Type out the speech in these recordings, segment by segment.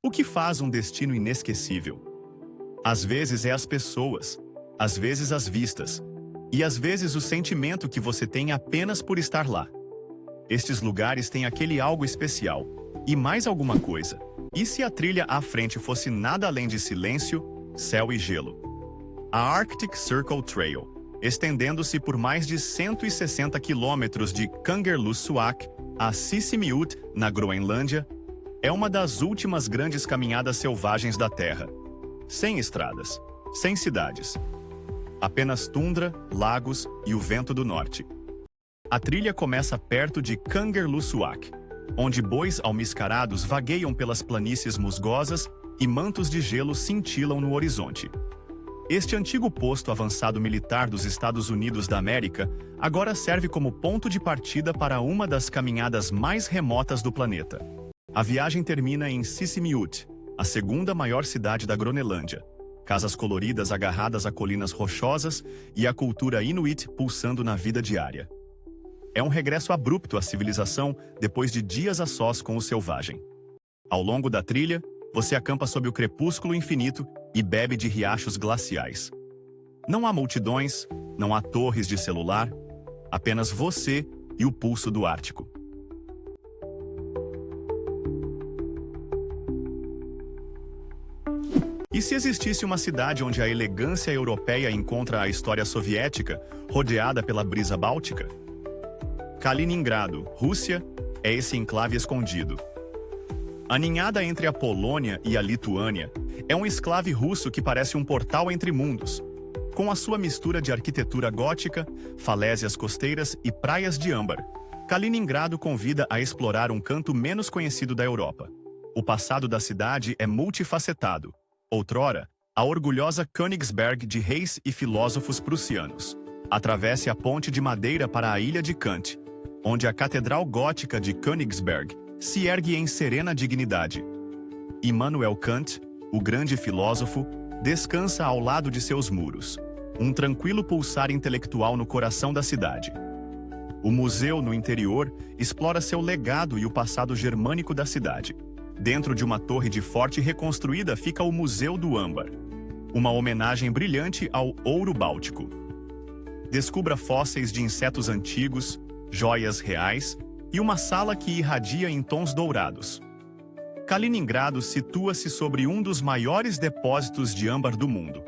O que faz um destino inesquecível? Às vezes é as pessoas, às vezes as vistas, e às vezes o sentimento que você tem apenas por estar lá. Estes lugares têm aquele algo especial. E mais alguma coisa. E se a trilha à frente fosse nada além de silêncio, céu e gelo? A Arctic Circle Trail, estendendo-se por mais de 160 quilômetros de Kangerlussuaq a Sisimiut, na Groenlândia, é uma das últimas grandes caminhadas selvagens da Terra. Sem estradas, sem cidades. Apenas tundra, lagos e o vento do norte. A trilha começa perto de Kangerlussuaq, onde bois almiscarados vagueiam pelas planícies musgosas e mantos de gelo cintilam no horizonte. Este antigo posto avançado militar dos Estados Unidos da América agora serve como ponto de partida para uma das caminhadas mais remotas do planeta. A viagem termina em Sisimiut, a segunda maior cidade da Groenlândia. Casas coloridas agarradas a colinas rochosas e a cultura inuit pulsando na vida diária. É um regresso abrupto à civilização depois de dias a sós com o selvagem. Ao longo da trilha, você acampa sob o crepúsculo infinito e bebe de riachos glaciais. Não há multidões, não há torres de celular, apenas você e o pulso do Ártico. E se existisse uma cidade onde a elegância europeia encontra a história soviética, rodeada pela brisa báltica? Kaliningrado, Rússia, é esse enclave escondido. Aninhada entre a Polônia e a Lituânia, é um enclave russo que parece um portal entre mundos. Com a sua mistura de arquitetura gótica, falésias costeiras e praias de âmbar, Kaliningrado convida a explorar um canto menos conhecido da Europa. O passado da cidade é multifacetado. Outrora, a orgulhosa Königsberg de reis e filósofos prussianos. Atravesse a ponte de madeira para a ilha de Kant, onde a Catedral Gótica de Königsberg se ergue em serena dignidade. Immanuel Kant, o grande filósofo, descansa ao lado de seus muros, um tranquilo pulsar intelectual no coração da cidade. O museu, no interior, explora seu legado e o passado germânico da cidade. Dentro de uma torre de forte reconstruída fica o Museu do Âmbar, uma homenagem brilhante ao ouro báltico. Descubra fósseis de insetos antigos, joias reais e uma sala que irradia em tons dourados. Kaliningrado situa-se sobre um dos maiores depósitos de âmbar do mundo.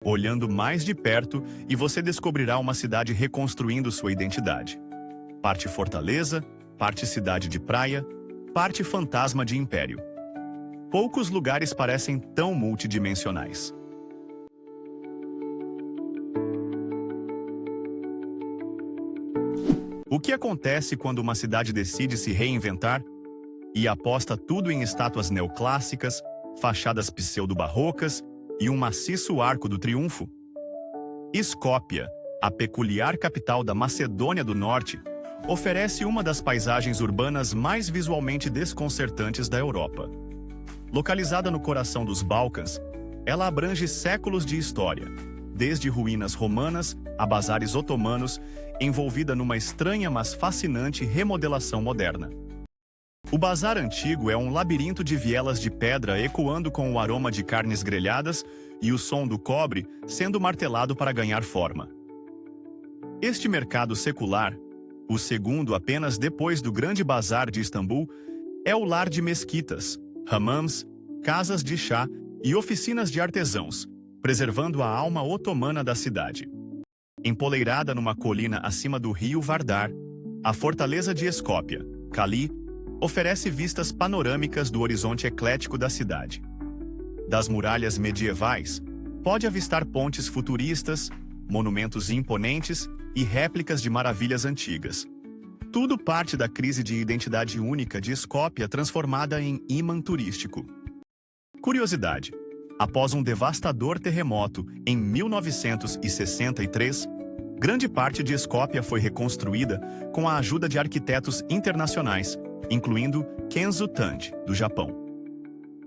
Olhando mais de perto, e você descobrirá uma cidade reconstruindo sua identidade. Parte fortaleza, parte cidade de praia, parte fantasma de império. Poucos lugares parecem tão multidimensionais. O que acontece quando uma cidade decide se reinventar e aposta tudo em estátuas neoclássicas, fachadas pseudo-barrocas e um maciço arco do triunfo? Skopje, a peculiar capital da Macedônia do Norte, oferece uma das paisagens urbanas mais visualmente desconcertantes da Europa. Localizada no coração dos Balcãs, ela abrange séculos de história, desde ruínas romanas a bazares otomanos, envolvida numa estranha mas fascinante remodelação moderna. O bazar antigo é um labirinto de vielas de pedra ecoando com o aroma de carnes grelhadas e o som do cobre sendo martelado para ganhar forma. Este mercado secular, o segundo apenas depois do Grande Bazar de Istambul, é o lar de mesquitas, hammams, casas de chá e oficinas de artesãos, preservando a alma otomana da cidade. Empoleirada numa colina acima do rio Vardar, a fortaleza de Skopje, Kali, oferece vistas panorâmicas do horizonte eclético da cidade. Das muralhas medievais, pode avistar pontes futuristas, monumentos imponentes e réplicas de maravilhas antigas. Tudo parte da crise de identidade única de Skopje transformada em imã turístico. Curiosidade: após um devastador terremoto em 1963, grande parte de Skopje foi reconstruída com a ajuda de arquitetos internacionais, incluindo Kenzo Tange, do Japão.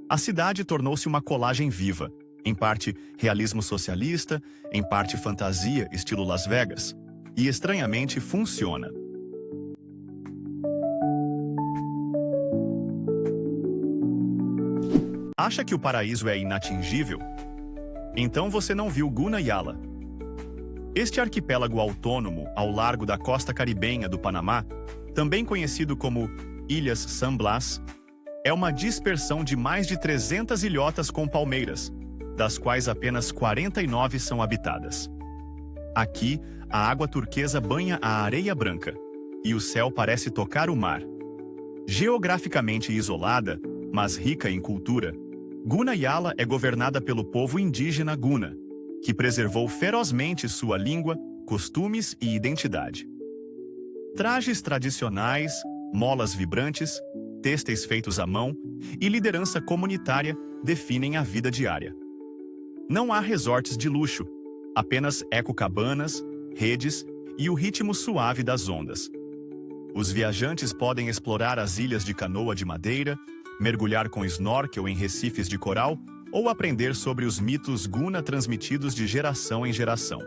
A cidade tornou-se uma colagem viva, em parte realismo socialista, em parte fantasia estilo Las Vegas, e estranhamente funciona. Acha que o paraíso é inatingível? Então você não viu Guna Yala. Este arquipélago autônomo ao largo da costa caribenha do Panamá, também conhecido como Ilhas San Blas, é uma dispersão de mais de 300 ilhotas com palmeiras, das quais apenas 49 são habitadas. Aqui, a água turquesa banha a areia branca, e o céu parece tocar o mar. Geograficamente isolada, mas rica em cultura, Guna Yala é governada pelo povo indígena Guna, que preservou ferozmente sua língua, costumes e identidade. Trajes tradicionais, molas vibrantes, têxteis feitos à mão e liderança comunitária definem a vida diária. Não há resorts de luxo, apenas ecocabanas, redes e o ritmo suave das ondas. Os viajantes podem explorar as ilhas de canoa de madeira, mergulhar com snorkel em recifes de coral ou aprender sobre os mitos Guna transmitidos de geração em geração.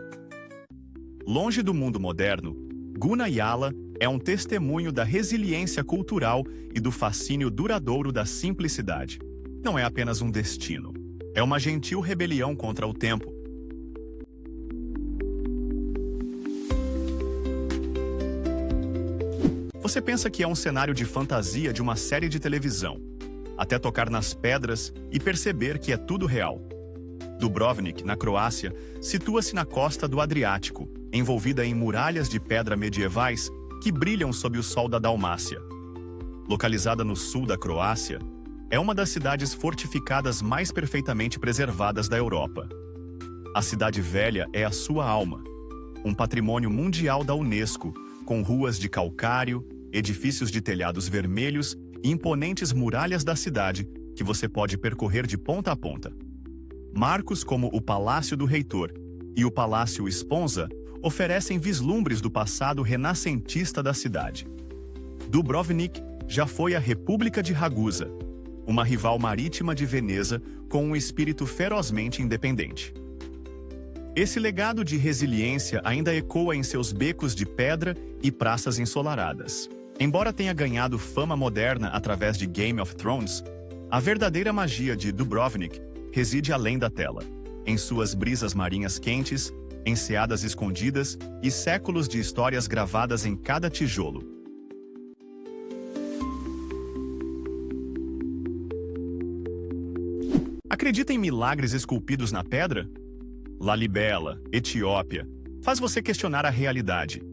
Longe do mundo moderno, Guna Yala é um testemunho da resiliência cultural e do fascínio duradouro da simplicidade. Não é apenas um destino, é uma gentil rebelião contra o tempo. Você pensa que é um cenário de fantasia de uma série de televisão, até tocar nas pedras e perceber que é tudo real. Dubrovnik, na Croácia, situa-se na costa do Adriático, envolvida em muralhas de pedra medievais que brilham sob o sol da Dalmácia. Localizada no sul da Croácia, é uma das cidades fortificadas mais perfeitamente preservadas da Europa. A Cidade Velha é a sua alma, um patrimônio mundial da Unesco, com ruas de calcário, edifícios de telhados vermelhos e imponentes muralhas da cidade que você pode percorrer de ponta a ponta. Marcos como o Palácio do Reitor e o Palácio Esponza oferecem vislumbres do passado renascentista da cidade. Dubrovnik já foi a República de Ragusa, uma rival marítima de Veneza com um espírito ferozmente independente. Esse legado de resiliência ainda ecoa em seus becos de pedra e praças ensolaradas. Embora tenha ganhado fama moderna através de Game of Thrones, a verdadeira magia de Dubrovnik reside além da tela, em suas brisas marinhas quentes, enseadas escondidas e séculos de histórias gravadas em cada tijolo. Acredita em milagres esculpidos na pedra? Lalibela, Etiópia, faz você questionar a realidade.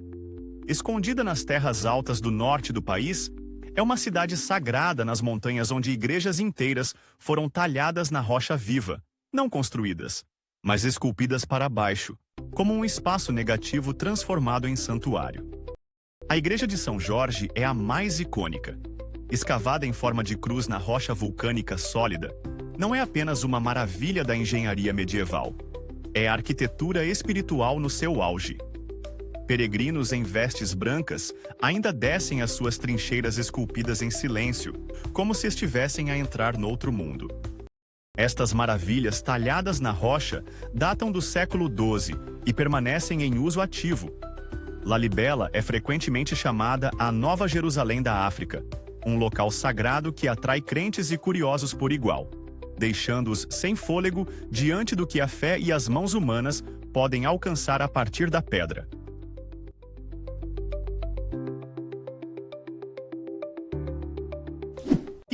Escondida nas terras altas do norte do país, é uma cidade sagrada nas montanhas onde igrejas inteiras foram talhadas na rocha viva, não construídas, mas esculpidas para baixo, como um espaço negativo transformado em santuário. A Igreja de São Jorge é a mais icônica. Escavada em forma de cruz na rocha vulcânica sólida, não é apenas uma maravilha da engenharia medieval. É a arquitetura espiritual no seu auge. Peregrinos em vestes brancas ainda descem as suas trincheiras esculpidas em silêncio, como se estivessem a entrar noutro mundo. Estas maravilhas talhadas na rocha datam do século XII e permanecem em uso ativo. Lalibela é frequentemente chamada a Nova Jerusalém da África, um local sagrado que atrai crentes e curiosos por igual, deixando-os sem fôlego diante do que a fé e as mãos humanas podem alcançar a partir da pedra.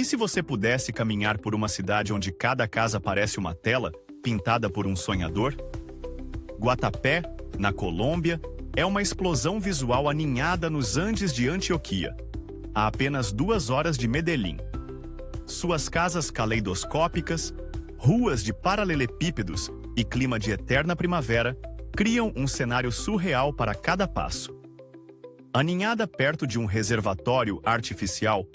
E se você pudesse caminhar por uma cidade onde cada casa parece uma tela, pintada por um sonhador? Guatapé, na Colômbia, é uma explosão visual aninhada nos Andes de Antioquia, a apenas 2 horas de Medellín. Suas casas caleidoscópicas, ruas de paralelepípedos e clima de eterna primavera criam um cenário surreal para cada passo. Aninhada perto de um reservatório artificial,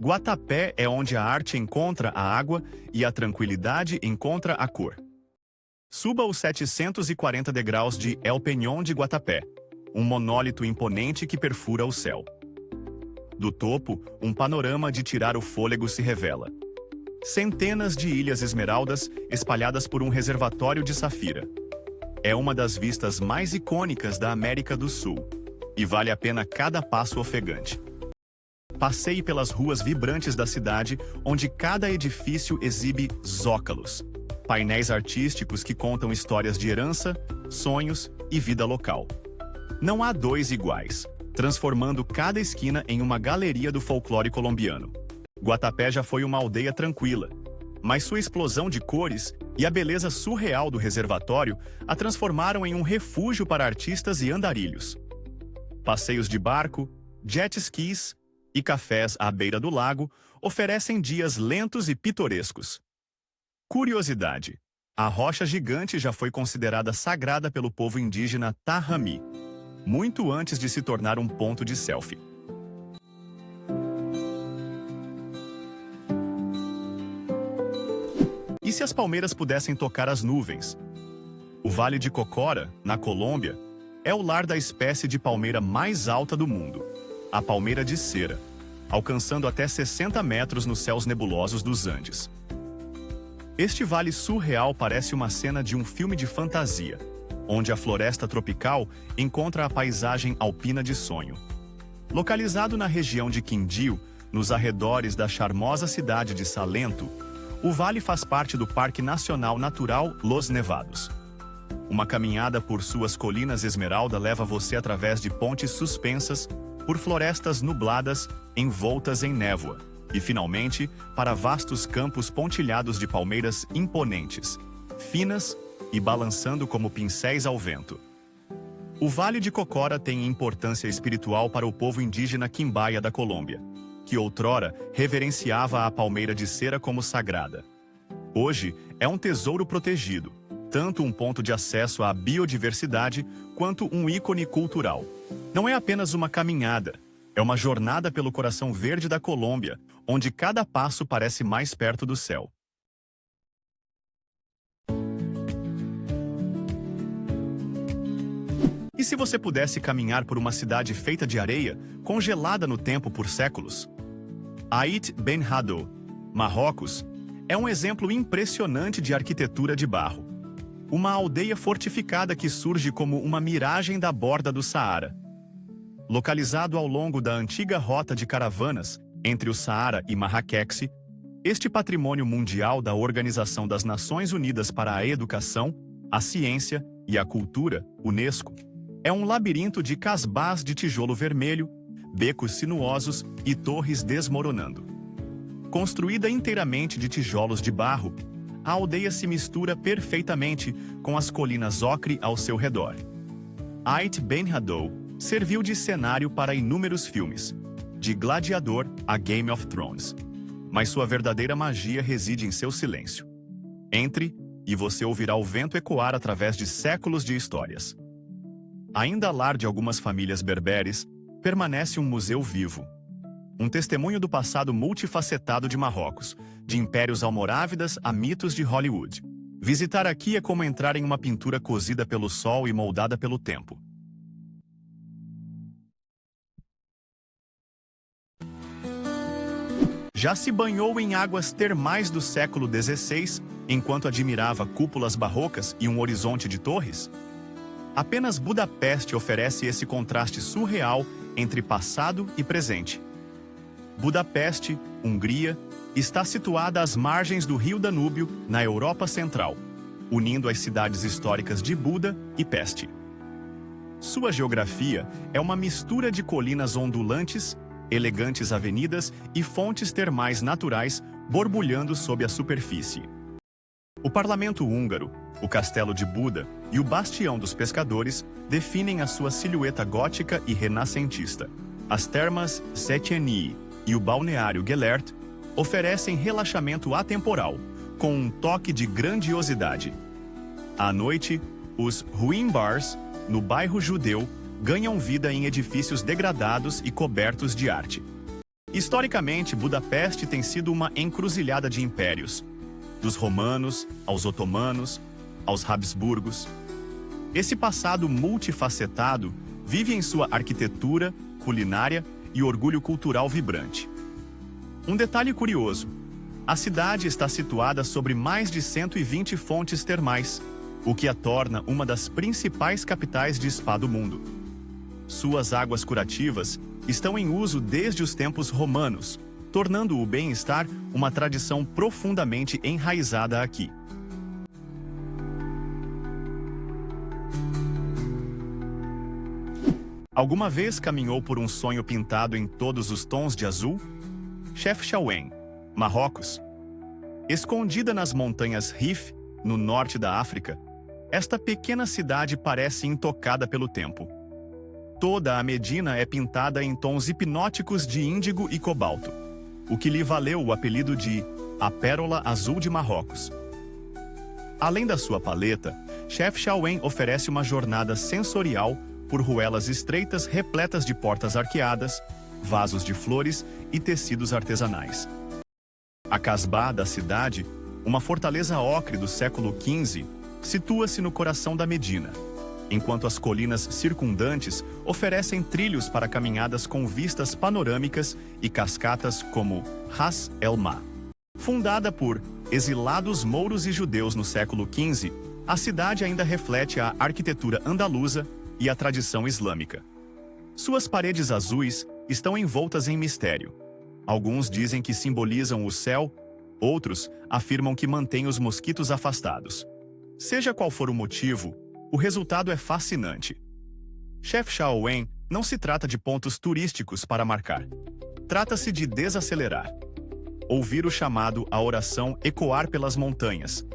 Guatapé é onde a arte encontra a água e a tranquilidade encontra a cor. Suba os 740 degraus de El Peñón de Guatapé, um monólito imponente que perfura o céu. Do topo, um panorama de tirar o fôlego se revela. Centenas de ilhas esmeraldas espalhadas por um reservatório de safira. É uma das vistas mais icônicas da América do Sul, e vale a pena cada passo ofegante. Passeie pelas ruas vibrantes da cidade, onde cada edifício exibe zócalos, painéis artísticos que contam histórias de herança, sonhos e vida local. Não há dois iguais, transformando cada esquina em uma galeria do folclore colombiano. Guatapé já foi uma aldeia tranquila, mas sua explosão de cores e a beleza surreal do reservatório a transformaram em um refúgio para artistas e andarilhos. Passeios de barco, jet skis e cafés à beira do lago oferecem dias lentos e pitorescos. Curiosidade: a rocha gigante já foi considerada sagrada pelo povo indígena Tahami, muito antes de se tornar um ponto de selfie. E se as palmeiras pudessem tocar as nuvens? O Vale de Cocora, na Colômbia, é o lar da espécie de palmeira mais alta do mundo, a palmeira de cera, alcançando até 60 metros nos céus nebulosos dos Andes. Este vale surreal parece uma cena de um filme de fantasia, onde a floresta tropical encontra a paisagem alpina de sonho. Localizado na região de Quindío, nos arredores da charmosa cidade de Salento, o vale faz parte do Parque Nacional Natural Los Nevados. Uma caminhada por suas colinas esmeralda leva você através de pontes suspensas, por florestas nubladas envoltas em névoa, e finalmente para vastos campos pontilhados de palmeiras imponentes, finas e balançando como pincéis ao vento. O Vale de Cocora tem importância espiritual para o povo indígena Quimbaia da Colômbia, que outrora reverenciava a palmeira de cera como sagrada. Hoje é um tesouro protegido, tanto um ponto de acesso à biodiversidade quanto um ícone cultural. Não é apenas uma caminhada, é uma jornada pelo coração verde da Colômbia, onde cada passo parece mais perto do céu. E se você pudesse caminhar por uma cidade feita de areia, congelada no tempo por séculos? Ait Ben Haddou, Marrocos, é um exemplo impressionante de arquitetura de barro. Uma aldeia fortificada que surge como uma miragem da borda do Saara. Localizado ao longo da antiga rota de caravanas entre o Saara e Marrakech, este patrimônio mundial da Organização das Nações Unidas para a Educação, a Ciência e a Cultura, UNESCO, é um labirinto de casbás de tijolo vermelho, becos sinuosos e torres desmoronando. Construída inteiramente de tijolos de barro, a aldeia se mistura perfeitamente com as colinas ocre ao seu redor. Ait Ben Haddou serviu de cenário para inúmeros filmes, de Gladiador a Game of Thrones. Mas sua verdadeira magia reside em seu silêncio. Entre e você ouvirá o vento ecoar através de séculos de histórias. Ainda lar de algumas famílias berberes, permanece um museu vivo. Um testemunho do passado multifacetado de Marrocos, de impérios almorávidas a mitos de Hollywood. Visitar aqui é como entrar em uma pintura cozida pelo sol e moldada pelo tempo. Já se banhou em águas termais do século XVI, enquanto admirava cúpulas barrocas e um horizonte de torres? Apenas Budapeste oferece esse contraste surreal entre passado e presente. Budapeste, Hungria, está situada às margens do rio Danúbio, na Europa Central, unindo as cidades históricas de Buda e Peste. Sua geografia é uma mistura de colinas ondulantes, elegantes avenidas e fontes termais naturais borbulhando sob a superfície. O parlamento húngaro, o castelo de Buda e o bastião dos pescadores definem a sua silhueta gótica e renascentista. As termas Széchenyi e o balneário Gellert oferecem relaxamento atemporal, com um toque de grandiosidade. À noite, os ruin bars, no bairro judeu, ganham vida em edifícios degradados e cobertos de arte. Historicamente, Budapeste tem sido uma encruzilhada de impérios, dos romanos aos otomanos, aos Habsburgos. Esse passado multifacetado vive em sua arquitetura, culinária e orgulho cultural vibrante. Um detalhe curioso: a cidade está situada sobre mais de 120 fontes termais, o que a torna uma das principais capitais de spa do mundo. Suas águas curativas estão em uso desde os tempos romanos, tornando o bem-estar uma tradição profundamente enraizada aqui. Alguma vez caminhou por um sonho pintado em todos os tons de azul? Chefchaouen, Marrocos. Escondida nas montanhas Rif, no norte da África, esta pequena cidade parece intocada pelo tempo. Toda a Medina é pintada em tons hipnóticos de índigo e cobalto, o que lhe valeu o apelido de a Pérola Azul de Marrocos. Além da sua paleta, Chefchaouen oferece uma jornada sensorial por ruelas estreitas repletas de portas arqueadas, vasos de flores e tecidos artesanais. A Casbah da cidade, uma fortaleza ocre do século XV, situa-se no coração da Medina, enquanto as colinas circundantes oferecem trilhos para caminhadas com vistas panorâmicas e cascatas como Ras El Ma. Fundada por exilados mouros e judeus no século XV, a cidade ainda reflete a arquitetura andaluza e a tradição islâmica. Suas paredes azuis estão envoltas em mistério. Alguns dizem que simbolizam o céu, outros afirmam que mantêm os mosquitos afastados. Seja qual for o motivo, o resultado é fascinante. Chefchaouen não se trata de pontos turísticos para marcar. Trata-se de desacelerar. Ouvir o chamado à oração ecoar pelas montanhas.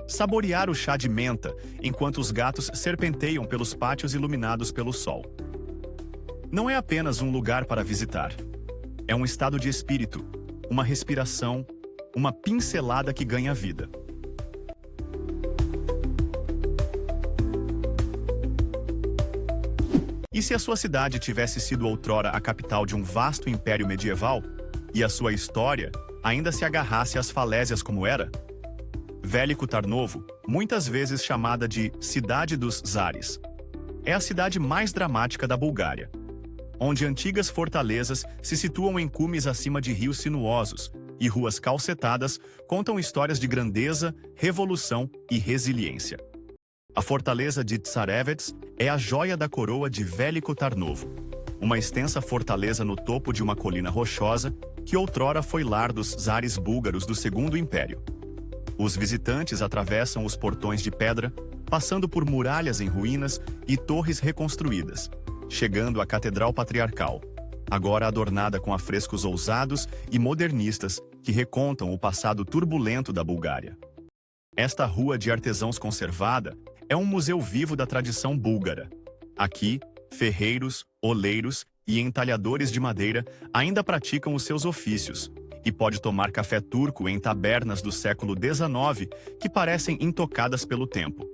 Saborear o chá de menta enquanto os gatos serpenteiam pelos pátios iluminados pelo sol. Não é apenas um lugar para visitar. É um estado de espírito, uma respiração, uma pincelada que ganha vida. E se a sua cidade tivesse sido outrora a capital de um vasto império medieval, e a sua história ainda se agarrasse às falésias como era? Veliko Tarnovo, muitas vezes chamada de Cidade dos Zares, é a cidade mais dramática da Bulgária, onde antigas fortalezas se situam em cumes acima de rios sinuosos e ruas calcetadas contam histórias de grandeza, revolução e resiliência. A fortaleza de Tsarevets é a joia da coroa de Veliko Tarnovo, uma extensa fortaleza no topo de uma colina rochosa que outrora foi lar dos zares búlgaros do Segundo Império. Os visitantes atravessam os portões de pedra, passando por muralhas em ruínas e torres reconstruídas, chegando à Catedral Patriarcal, agora adornada com afrescos ousados e modernistas que recontam o passado turbulento da Bulgária. Esta rua de artesãos conservada é um museu vivo da tradição búlgara. Aqui, ferreiros, oleiros e entalhadores de madeira ainda praticam os seus ofícios, e pode tomar café turco em tabernas do século XIX que parecem intocadas pelo tempo.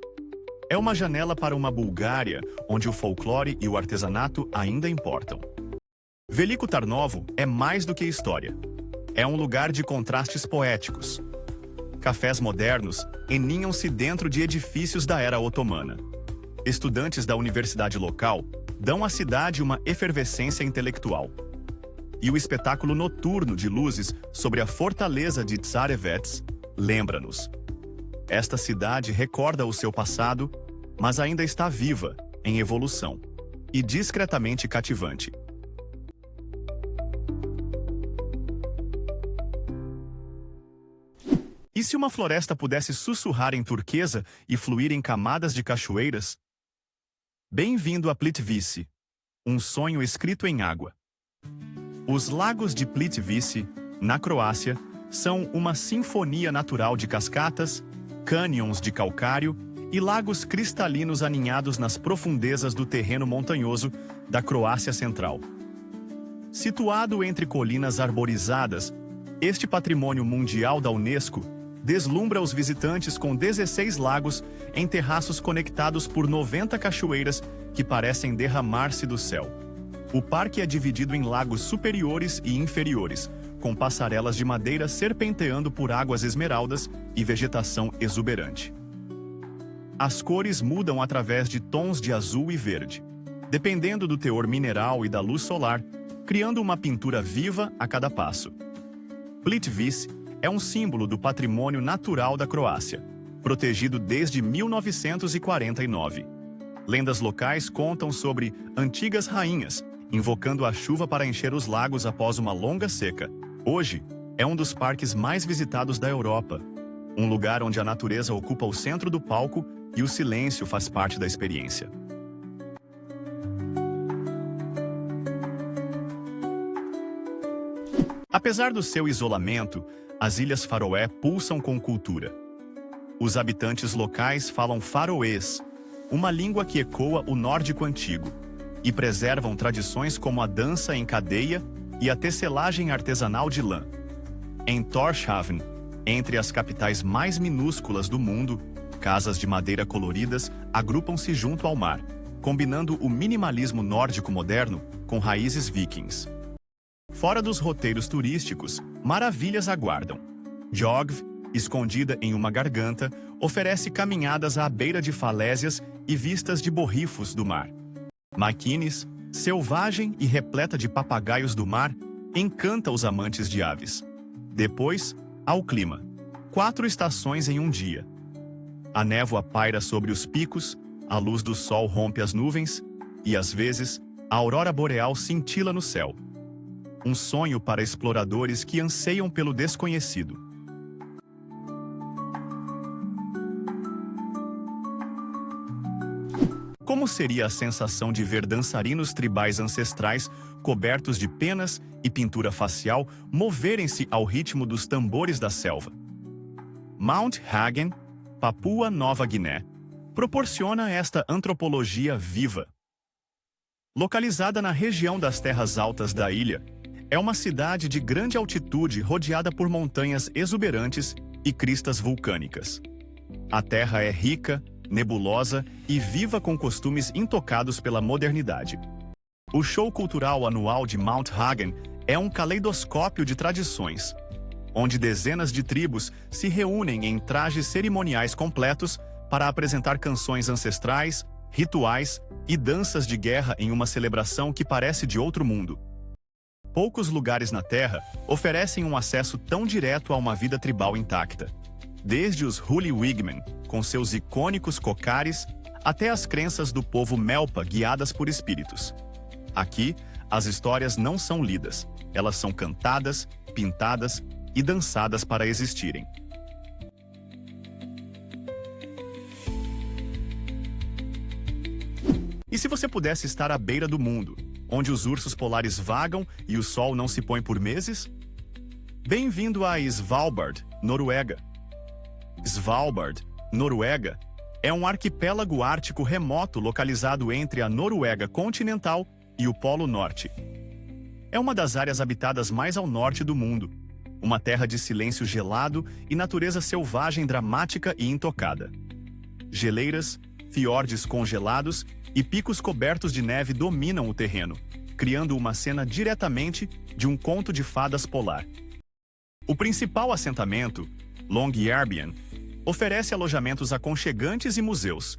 É uma janela para uma Bulgária onde o folclore e o artesanato ainda importam. Veliko Tarnovo é mais do que história. É um lugar de contrastes poéticos. Cafés modernos eninham-se dentro de edifícios da era otomana. Estudantes da universidade local dão à cidade uma efervescência intelectual. E o espetáculo noturno de luzes sobre a fortaleza de Tsarevets lembra-nos. Esta cidade recorda o seu passado, mas ainda está viva, em evolução, e discretamente cativante. E se uma floresta pudesse sussurrar em turquesa e fluir em camadas de cachoeiras? Bem-vindo a Plitvice, um sonho escrito em água. Os lagos de Plitvice, na Croácia, são uma sinfonia natural de cascatas, cânions de calcário e lagos cristalinos aninhados nas profundezas do terreno montanhoso da Croácia Central. Situado entre colinas arborizadas, este patrimônio mundial da Unesco deslumbra os visitantes com 16 lagos em terraços conectados por 90 cachoeiras que parecem derramar-se do céu. O parque é dividido em lagos superiores e inferiores, com passarelas de madeira serpenteando por águas esmeraldas e vegetação exuberante. As cores mudam através de tons de azul e verde, dependendo do teor mineral e da luz solar, criando uma pintura viva a cada passo. Plitvice é um símbolo do patrimônio natural da Croácia, protegido desde 1949. Lendas locais contam sobre antigas rainhas invocando a chuva para encher os lagos após uma longa seca. Hoje, é um dos parques mais visitados da Europa, um lugar onde a natureza ocupa o centro do palco e o silêncio faz parte da experiência. Apesar do seu isolamento, as Ilhas Faroé pulsam com cultura. Os habitantes locais falam faroês, uma língua que ecoa o nórdico antigo, e preservam tradições como a dança em cadeia e a tecelagem artesanal de lã. Em Tórshavn, entre as capitais mais minúsculas do mundo, casas de madeira coloridas agrupam-se junto ao mar, combinando o minimalismo nórdico moderno com raízes vikings. Fora dos roteiros turísticos, maravilhas aguardam. Jogv, escondida em uma garganta, oferece caminhadas à beira de falésias e vistas de borrifos do mar. Makines, selvagem e repleta de papagaios do mar, encanta os amantes de aves. Depois, há o clima. 4 estações em um dia. A névoa paira sobre os picos, a luz do sol rompe as nuvens e, às vezes, a aurora boreal cintila no céu. Um sonho para exploradores que anseiam pelo desconhecido. Como seria a sensação de ver dançarinos tribais ancestrais cobertos de penas e pintura facial moverem-se ao ritmo dos tambores da selva? Mount Hagen, Papua Nova Guiné, proporciona esta antropologia viva. Localizada na região das terras altas da ilha, é uma cidade de grande altitude rodeada por montanhas exuberantes e cristas vulcânicas. A terra é rica, nebulosa e viva com costumes intocados pela modernidade. O show cultural anual de Mount Hagen é um caleidoscópio de tradições, onde dezenas de tribos se reúnem em trajes cerimoniais completos para apresentar canções ancestrais, rituais e danças de guerra em uma celebração que parece de outro mundo. Poucos lugares na Terra oferecem um acesso tão direto a uma vida tribal intacta. Desde os Huli-Wigmen, com seus icônicos cocares, até as crenças do povo Melpa guiadas por espíritos. Aqui, as histórias não são lidas, elas são cantadas, pintadas e dançadas para existirem. E se você pudesse estar à beira do mundo, onde os ursos polares vagam e o sol não se põe por meses? Bem-vindo a Svalbard, Noruega. Svalbard, Noruega, é um arquipélago ártico remoto localizado entre a Noruega continental e o Polo Norte. É uma das áreas habitadas mais ao norte do mundo, uma terra de silêncio gelado e natureza selvagem dramática e intocada. Geleiras, fiordes congelados e picos cobertos de neve dominam o terreno, criando uma cena diretamente de um conto de fadas polar. O principal assentamento, Longyearbyen, oferece alojamentos aconchegantes e museus,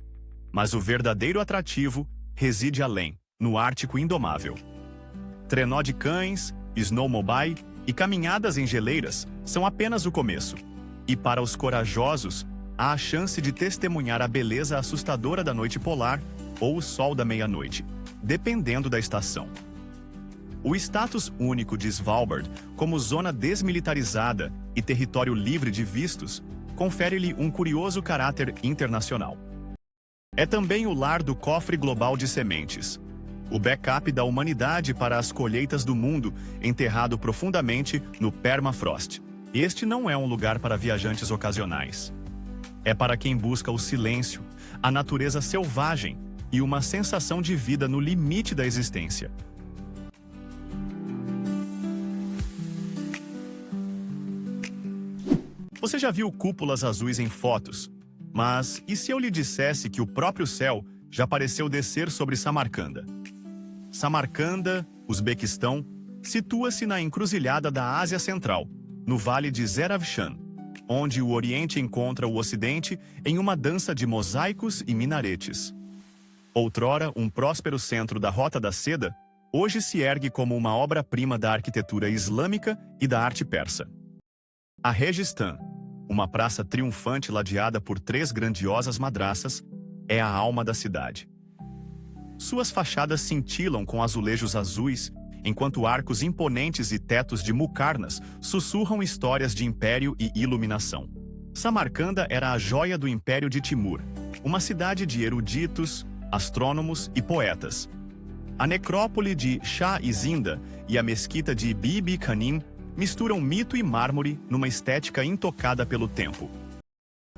mas o verdadeiro atrativo reside além, no Ártico Indomável. Trenó de cães, snowmobile e caminhadas em geleiras são apenas o começo. E para os corajosos, há a chance de testemunhar a beleza assustadora da noite polar ou o sol da meia-noite, dependendo da estação. O status único de Svalbard como zona desmilitarizada e território livre de vistos confere-lhe um curioso caráter internacional. É também o lar do cofre global de sementes, o backup da humanidade para as colheitas do mundo enterrado profundamente no permafrost. Este não é um lugar para viajantes ocasionais. É para quem busca o silêncio, a natureza selvagem e uma sensação de vida no limite da existência. Você já viu cúpulas azuis em fotos, mas e se eu lhe dissesse que o próprio céu já pareceu descer sobre Samarcanda? Samarcanda, Uzbequistão, situa-se na encruzilhada da Ásia Central, no Vale de Zeravshan, onde o Oriente encontra o Ocidente em uma dança de mosaicos e minaretes. Outrora um próspero centro da Rota da Seda, hoje se ergue como uma obra-prima da arquitetura islâmica e da arte persa. A Registan, uma praça triunfante ladeada por 3 grandiosas madraças, é a alma da cidade. Suas fachadas cintilam com azulejos azuis, enquanto arcos imponentes e tetos de muqarnas sussurram histórias de império e iluminação. Samarcanda era a joia do Império de Timur, uma cidade de eruditos, astrônomos e poetas. A necrópole de Shah Izinda e a mesquita de Bibi Khanim misturam mito e mármore numa estética intocada pelo tempo.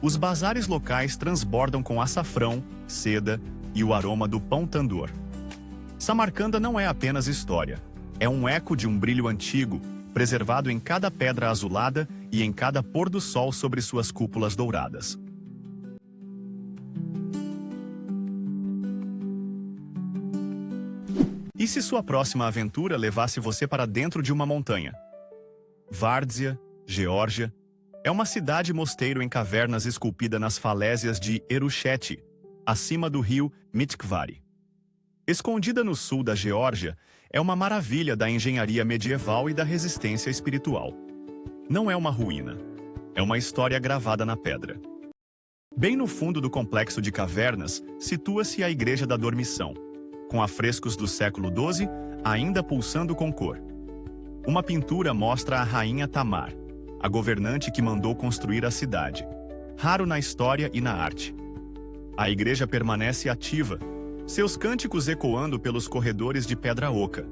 Os bazares locais transbordam com açafrão, seda e o aroma do pão tandoor. Samarcanda não é apenas história, é um eco de um brilho antigo, preservado em cada pedra azulada e em cada pôr do sol sobre suas cúpulas douradas. E se sua próxima aventura levasse você para dentro de uma montanha? Várzea, Geórgia, é uma cidade-mosteiro em cavernas esculpida nas falésias de Erusheti, acima do rio Mitkvari. Escondida no sul da Geórgia, é uma maravilha da engenharia medieval e da resistência espiritual. Não é uma ruína, é uma história gravada na pedra. Bem no fundo do complexo de cavernas, situa-se a Igreja da Dormição, com afrescos do século XII ainda pulsando com cor. Uma pintura mostra a rainha Tamar, a governante que mandou construir a cidade, raro na história e na arte. A igreja permanece ativa, seus cânticos ecoando pelos corredores de pedra oca.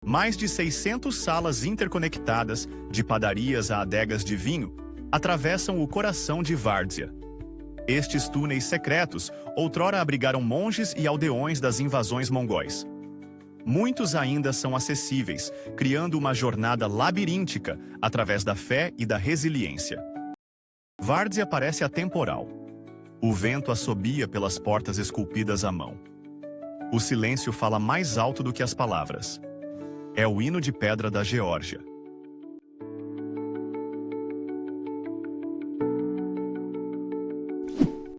Mais de 600 salas interconectadas, de padarias a adegas de vinho, atravessam o coração de Várzea. Estes túneis secretos outrora abrigaram monges e aldeões das invasões mongóis. Muitos ainda são acessíveis, criando uma jornada labiríntica através da fé e da resiliência. Várzea parece atemporal. O vento assobia pelas portas esculpidas à mão. O silêncio fala mais alto do que as palavras. É o hino de pedra da Geórgia.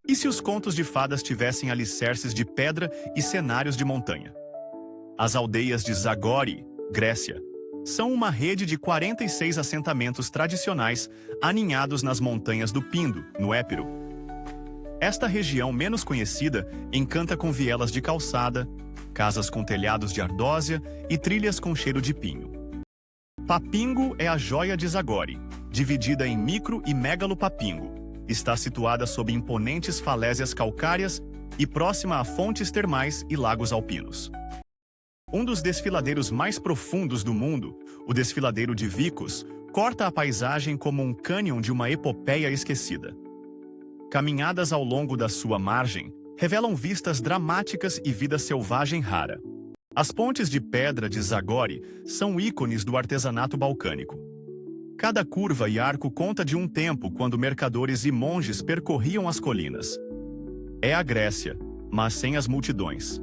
E se os contos de fadas tivessem alicerces de pedra e cenários de montanha? As aldeias de Zagori, Grécia, são uma rede de 46 assentamentos tradicionais aninhados nas montanhas do Pindo, no Épiro. Esta região menos conhecida encanta com vielas de calçada, casas com telhados de ardósia e trilhas com cheiro de pinho. Papingo é a joia de Zagori, dividida em micro e megalopapingo. Está situada sob imponentes falésias calcárias e próxima a fontes termais e lagos alpinos. Um dos desfiladeiros mais profundos do mundo, o desfiladeiro de Vicos, corta a paisagem como um cânion de uma epopeia esquecida. Caminhadas ao longo da sua margem revelam vistas dramáticas e vida selvagem rara. As pontes de pedra de Zagori são ícones do artesanato balcânico. Cada curva e arco conta de um tempo quando mercadores e monges percorriam as colinas. É a Grécia, mas sem as multidões.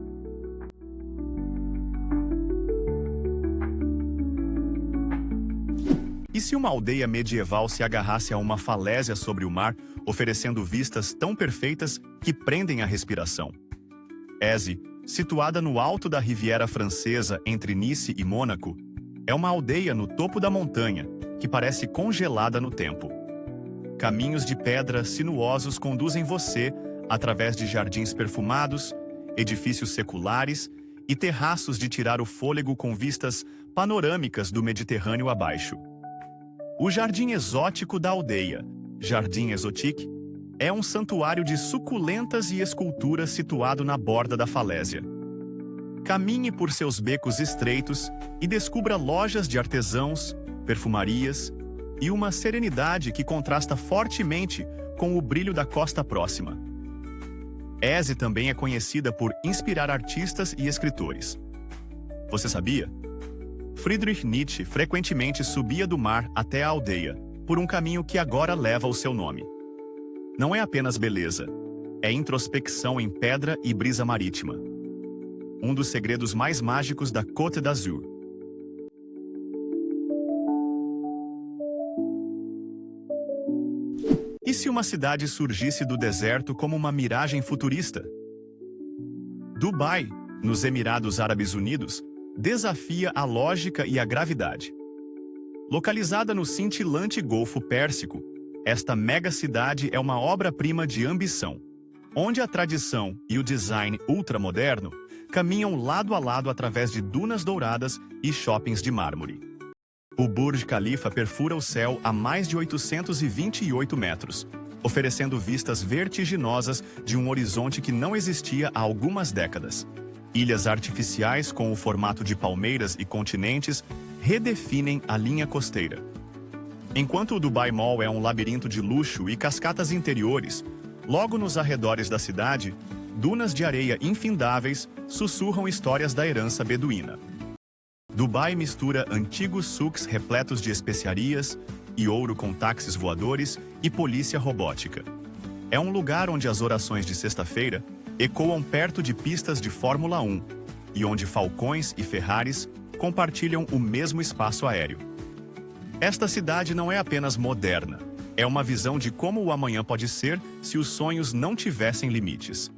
E se uma aldeia medieval se agarrasse a uma falésia sobre o mar, oferecendo vistas tão perfeitas que prendem a respiração? Ézi, situada no alto da Riviera Francesa entre Nice e Mônaco, é uma aldeia no topo da montanha, que parece congelada no tempo. Caminhos de pedra sinuosos conduzem você através de jardins perfumados, edifícios seculares e terraços de tirar o fôlego com vistas panorâmicas do Mediterrâneo abaixo. O jardim exótico da aldeia, Jardim Exotique, é um santuário de suculentas e esculturas situado na borda da falésia. Caminhe por seus becos estreitos e descubra lojas de artesãos, perfumarias e uma serenidade que contrasta fortemente com o brilho da costa próxima. Ézi também é conhecida por inspirar artistas e escritores. Você sabia? Friedrich Nietzsche frequentemente subia do mar até a aldeia, por um caminho que agora leva o seu nome. Não é apenas beleza, é introspecção em pedra e brisa marítima. Um dos segredos mais mágicos da Côte d'Azur. E se uma cidade surgisse do deserto como uma miragem futurista? Dubai, nos Emirados Árabes Unidos, desafia a lógica e a gravidade. Localizada no cintilante Golfo Pérsico, esta megacidade é uma obra-prima de ambição, onde a tradição e o design ultramoderno caminham lado a lado através de dunas douradas e shoppings de mármore. O Burj Khalifa perfura o céu a mais de 828 metros, oferecendo vistas vertiginosas de um horizonte que não existia há algumas décadas. Ilhas artificiais com o formato de palmeiras e continentes redefinem a linha costeira. Enquanto o Dubai Mall é um labirinto de luxo e cascatas interiores, logo nos arredores da cidade, dunas de areia infindáveis sussurram histórias da herança beduína. Dubai mistura antigos souks repletos de especiarias e ouro com táxis voadores e polícia robótica. É um lugar onde as orações de sexta-feira ecoam perto de pistas de Fórmula 1 e onde falcões e Ferraris compartilham o mesmo espaço aéreo. Esta cidade não é apenas moderna, é uma visão de como o amanhã pode ser se os sonhos não tivessem limites.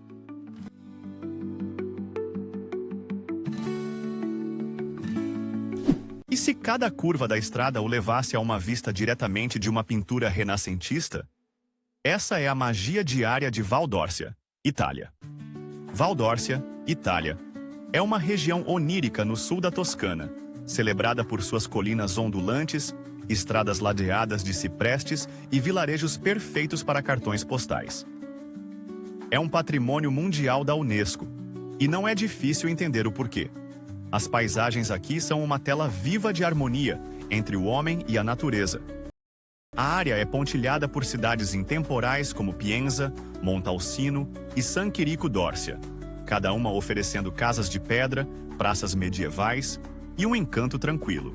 E se cada curva da estrada o levasse a uma vista diretamente de uma pintura renascentista? Essa é a magia diária de Valdórcia, Itália. Valdórcia, Itália, é uma região onírica no sul da Toscana, celebrada por suas colinas ondulantes, estradas ladeadas de ciprestes e vilarejos perfeitos para cartões postais. É um patrimônio mundial da Unesco, e não é difícil entender o porquê. As paisagens aqui são uma tela viva de harmonia entre o homem e a natureza. A área é pontilhada por cidades intemporais como Pienza, Montalcino e San Chirico d'Orcia, cada uma oferecendo casas de pedra, praças medievais e um encanto tranquilo.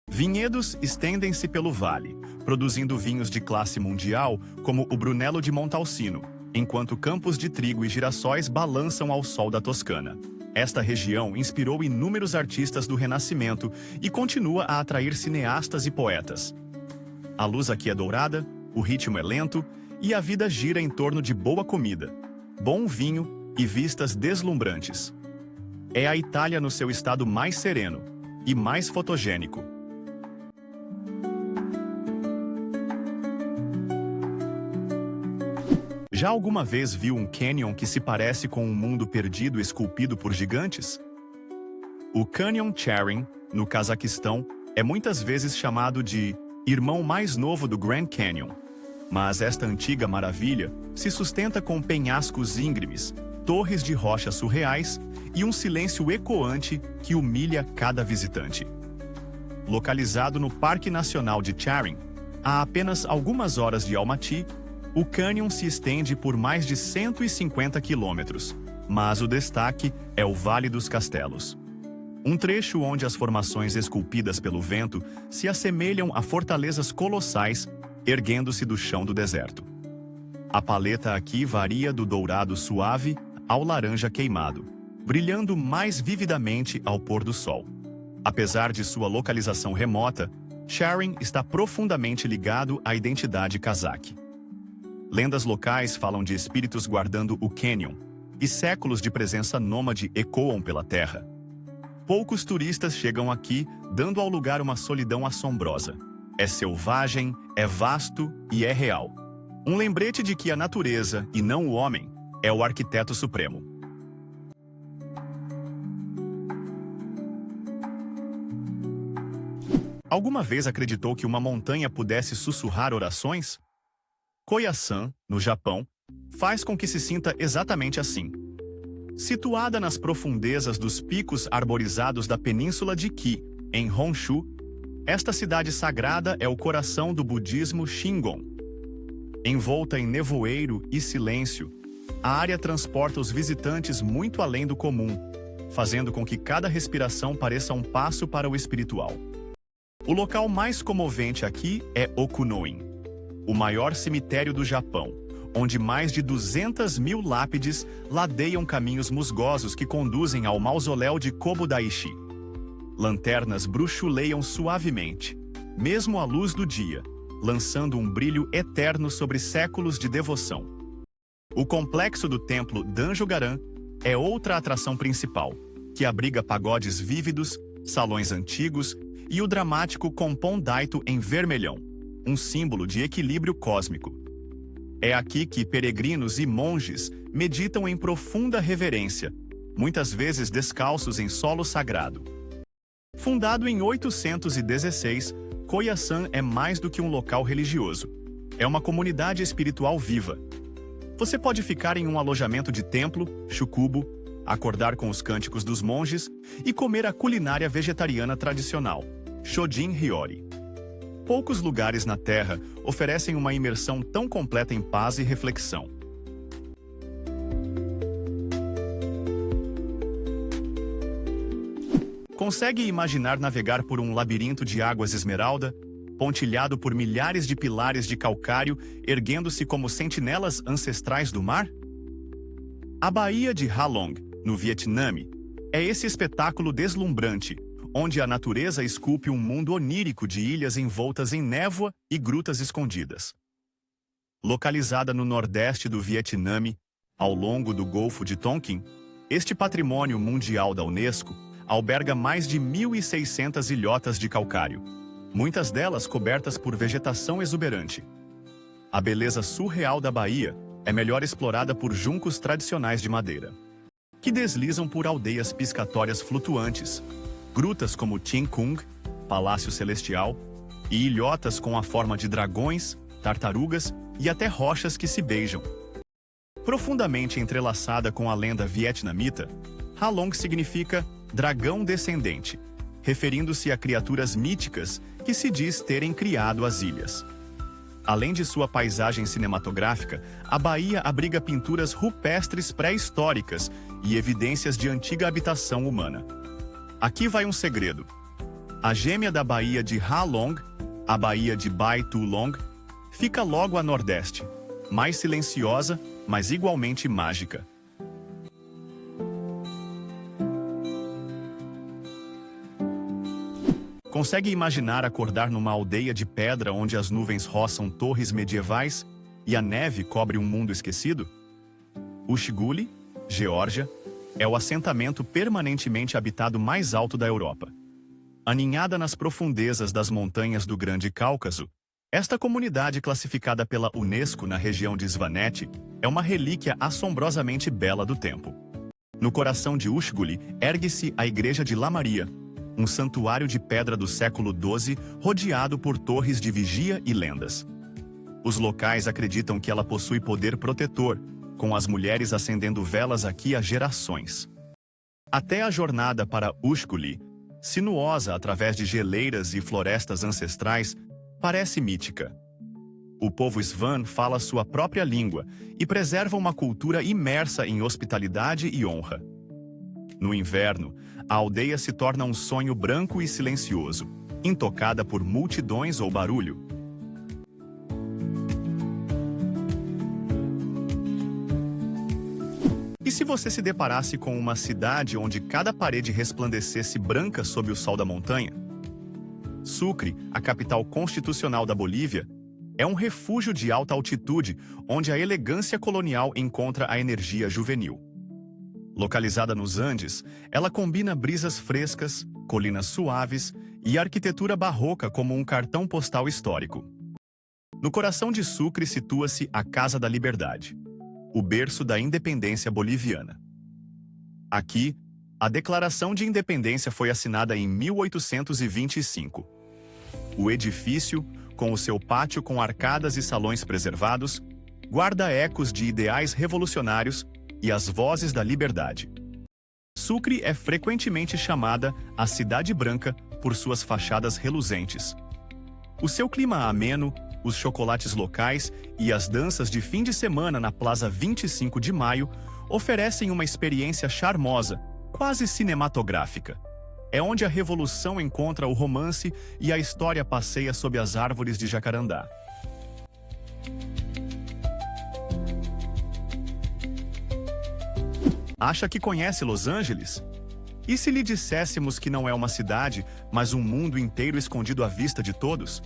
Vinhedos estendem-se pelo vale, produzindo vinhos de classe mundial como o Brunello de Montalcino, enquanto campos de trigo e girassóis balançam ao sol da Toscana. Esta região inspirou inúmeros artistas do Renascimento e continua a atrair cineastas e poetas. A luz aqui é dourada, o ritmo é lento e a vida gira em torno de boa comida, bom vinho e vistas deslumbrantes. É a Itália no seu estado mais sereno e mais fotogênico. Já alguma vez viu um canyon que se parece com um mundo perdido esculpido por gigantes? O Canyon Charing, no Cazaquistão, é muitas vezes chamado de irmão mais novo do Grand Canyon. Mas esta antiga maravilha se sustenta com penhascos íngremes, torres de rocha surreais e um silêncio ecoante que humilha cada visitante. Localizado no Parque Nacional de Charing, a apenas algumas horas de Almaty, o cânion se estende por mais de 150 quilômetros, mas o destaque é o Vale dos Castelos. Um trecho onde as formações esculpidas pelo vento se assemelham a fortalezas colossais, erguendo-se do chão do deserto. A paleta aqui varia do dourado suave ao laranja queimado, brilhando mais vividamente ao pôr do sol. Apesar de sua localização remota, Charing está profundamente ligado à identidade cazaque. Lendas locais falam de espíritos guardando o canyon, e séculos de presença nômade ecoam pela terra. Poucos turistas chegam aqui, dando ao lugar uma solidão assombrosa. É selvagem, é vasto e é real. Um lembrete de que a natureza, e não o homem, é o arquiteto supremo. Alguma vez acreditou que uma montanha pudesse sussurrar orações? Koyasan, no Japão, faz com que se sinta exatamente assim. Situada nas profundezas dos picos arborizados da península de Ki, em Honshu, esta cidade sagrada é o coração do budismo Shingon. Envolta em nevoeiro e silêncio, a área transporta os visitantes muito além do comum, fazendo com que cada respiração pareça um passo para o espiritual. O local mais comovente aqui é Okunoin, o maior cemitério do Japão, onde mais de 200.000 lápides ladeiam caminhos musgosos que conduzem ao mausoléu de Kobo Daishi. Lanternas bruxuleiam suavemente, mesmo à luz do dia, lançando um brilho eterno sobre séculos de devoção. O complexo do templo Danjogaran é outra atração principal, que abriga pagodes vívidos, salões antigos e o dramático Kompon Daito em vermelhão, um símbolo de equilíbrio cósmico. É aqui que peregrinos e monges meditam em profunda reverência, muitas vezes descalços em solo sagrado. Fundado em 816, Koh San é mais do que um local religioso. É uma comunidade espiritual viva. Você pode ficar em um alojamento de templo, chukubo, acordar com os cânticos dos monges e comer a culinária vegetariana tradicional, Shojin Hyori. Poucos lugares na Terra oferecem uma imersão tão completa em paz e reflexão. Consegue imaginar navegar por um labirinto de águas esmeralda, pontilhado por milhares de pilares de calcário, erguendo-se como sentinelas ancestrais do mar? A Baía de Ha Long, no Vietnã, é esse espetáculo deslumbrante, onde a natureza esculpe um mundo onírico de ilhas envoltas em névoa e grutas escondidas. Localizada no nordeste do Vietnã, ao longo do Golfo de Tonkin, este patrimônio mundial da Unesco alberga mais de 1.600 ilhotas de calcário, muitas delas cobertas por vegetação exuberante. A beleza surreal da baía é melhor explorada por juncos tradicionais de madeira, que deslizam por aldeias piscatórias flutuantes, grutas como Tin Kung, Palácio Celestial, e ilhotas com a forma de dragões, tartarugas e até rochas que se beijam. Profundamente entrelaçada com a lenda vietnamita, Ha Long significa dragão descendente, referindo-se a criaturas míticas que se diz terem criado as ilhas. Além de sua paisagem cinematográfica, a baía abriga pinturas rupestres pré-históricas e evidências de antiga habitação humana. Aqui vai um segredo. A gêmea da baía de Ha Long, a baía de Bai Tu Long, fica logo a nordeste, mais silenciosa, mas igualmente mágica. Consegue imaginar acordar numa aldeia de pedra onde as nuvens roçam torres medievais e a neve cobre um mundo esquecido? Ushguli, Geórgia, é o assentamento permanentemente habitado mais alto da Europa. Aninhada nas profundezas das montanhas do Grande Cáucaso, esta comunidade classificada pela Unesco na região de Svaneti é uma relíquia assombrosamente bela do tempo. No coração de Ushguli ergue-se a Igreja de La Maria, um santuário de pedra do século XII rodeado por torres de vigia e lendas. Os locais acreditam que ela possui poder protetor, com as mulheres acendendo velas aqui há gerações. Até a jornada para Ushguli, sinuosa através de geleiras e florestas ancestrais, parece mítica. O povo Svan fala sua própria língua e preserva uma cultura imersa em hospitalidade e honra. No inverno, a aldeia se torna um sonho branco e silencioso, intocada por multidões ou barulho. E se você se deparasse com uma cidade onde cada parede resplandecesse branca sob o sol da montanha? Sucre, a capital constitucional da Bolívia, é um refúgio de alta altitude onde a elegância colonial encontra a energia juvenil. Localizada nos Andes, ela combina brisas frescas, colinas suaves e arquitetura barroca como um cartão postal histórico. No coração de Sucre situa-se a Casa da Liberdade, o berço da independência boliviana. Aqui, a Declaração de Independência foi assinada em 1825. O edifício, com o seu pátio com arcadas e salões preservados, guarda ecos de ideais revolucionários e as vozes da liberdade. Sucre é frequentemente chamada a Cidade Branca por suas fachadas reluzentes. O seu clima ameno, os chocolates locais e as danças de fim de semana na Plaza 25 de Maio oferecem uma experiência charmosa, quase cinematográfica. É onde a revolução encontra o romance e a história passeia sob as árvores de jacarandá. Acha que conhece Los Angeles? E se lhe disséssemos que não é uma cidade, mas um mundo inteiro escondido à vista de todos?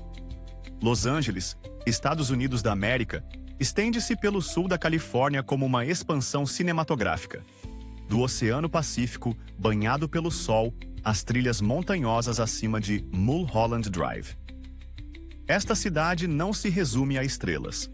Los Angeles, Estados Unidos da América, estende-se pelo sul da Califórnia como uma expansão cinematográfica. Do Oceano Pacífico, banhado pelo sol, às trilhas montanhosas acima de Mulholland Drive. Esta cidade não se resume a estrelas.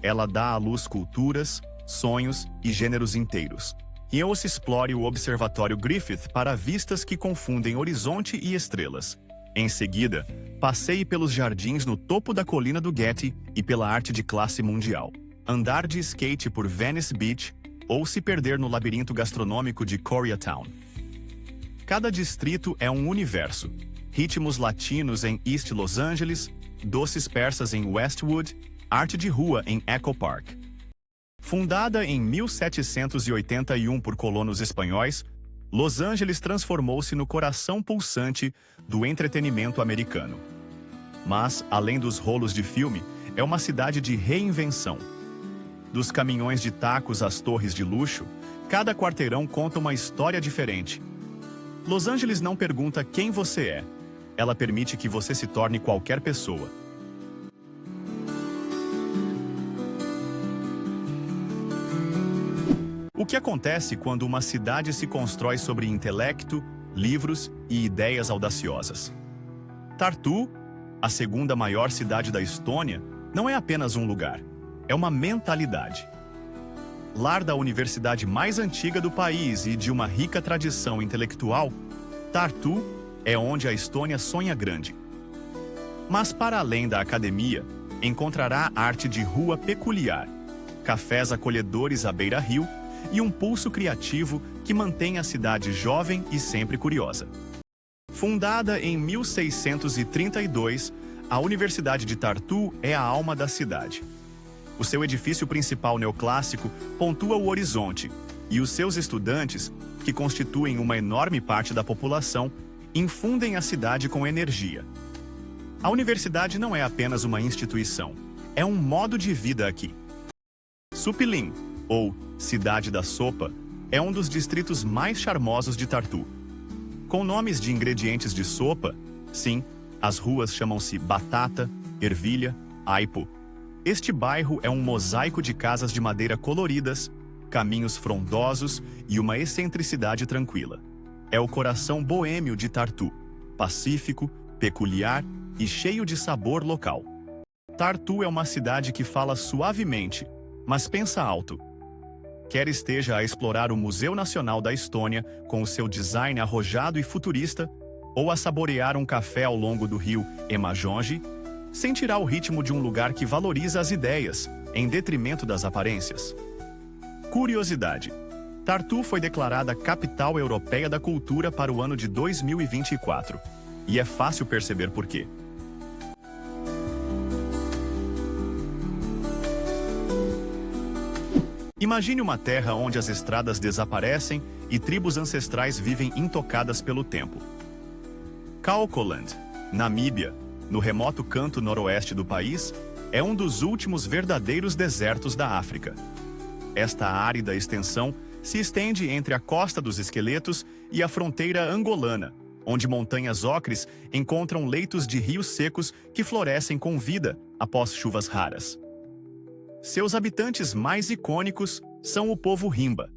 Ela dá à luz culturas, sonhos e gêneros inteiros. e ouça explore o Observatório Griffith para vistas que confundem horizonte e estrelas. Em seguida, passeie pelos jardins no topo da colina do Getty e pela arte de classe mundial. Andar de skate por Venice Beach ou se perder no labirinto gastronômico de Koreatown. Cada distrito é um universo. Ritmos latinos em East Los Angeles, doces persas em Westwood, arte de rua em Echo Park. Fundada em 1781 por colonos espanhóis, Los Angeles transformou-se no coração pulsante do entretenimento americano. Mas, além dos rolos de filme, é uma cidade de reinvenção. Dos caminhões de tacos às torres de luxo, cada quarteirão conta uma história diferente. Los Angeles não pergunta quem você é. Ela permite que você se torne qualquer pessoa. O que acontece quando uma cidade se constrói sobre intelecto, livros e ideias audaciosas? Tartu, a segunda maior cidade da Estônia, não é apenas um lugar, é uma mentalidade. Lar da universidade mais antiga do país e de uma rica tradição intelectual, Tartu é onde a Estônia sonha grande. Mas para além da academia, encontrará arte de rua peculiar, cafés acolhedores à beira-rio e um pulso criativo que mantém a cidade jovem e sempre curiosa. Fundada em 1632, a Universidade de Tartu é a alma da cidade. O seu edifício principal neoclássico pontua o horizonte, e os seus estudantes, que constituem uma enorme parte da população, infundem a cidade com energia. A universidade não é apenas uma instituição, é um modo de vida aqui. Supilin, ou Cidade da Sopa, é um dos distritos mais charmosos de Tartu. Com nomes de ingredientes de sopa, sim, as ruas chamam-se Batata, Ervilha, Aipo. Este bairro é um mosaico de casas de madeira coloridas, caminhos frondosos e uma excentricidade tranquila. É o coração boêmio de Tartu, pacífico, peculiar e cheio de sabor local. Tartu é uma cidade que fala suavemente, mas pensa alto. Quer esteja a explorar o Museu Nacional da Estônia com o seu design arrojado e futurista, ou a saborear um café ao longo do rio Emajonge, sentirá o ritmo de um lugar que valoriza as ideias, em detrimento das aparências. Curiosidade: Tartu foi declarada Capital Europeia da Cultura para o ano de 2024. E é fácil perceber por quê. Imagine uma terra onde as estradas desaparecem e tribos ancestrais vivem intocadas pelo tempo. Kaokoland, Namíbia, no remoto canto noroeste do país, é um dos últimos verdadeiros desertos da África. Esta árida extensão se estende entre a Costa dos Esqueletos e a fronteira angolana, onde montanhas ocres encontram leitos de rios secos que florescem com vida após chuvas raras. Seus habitantes mais icônicos são o povo Himba,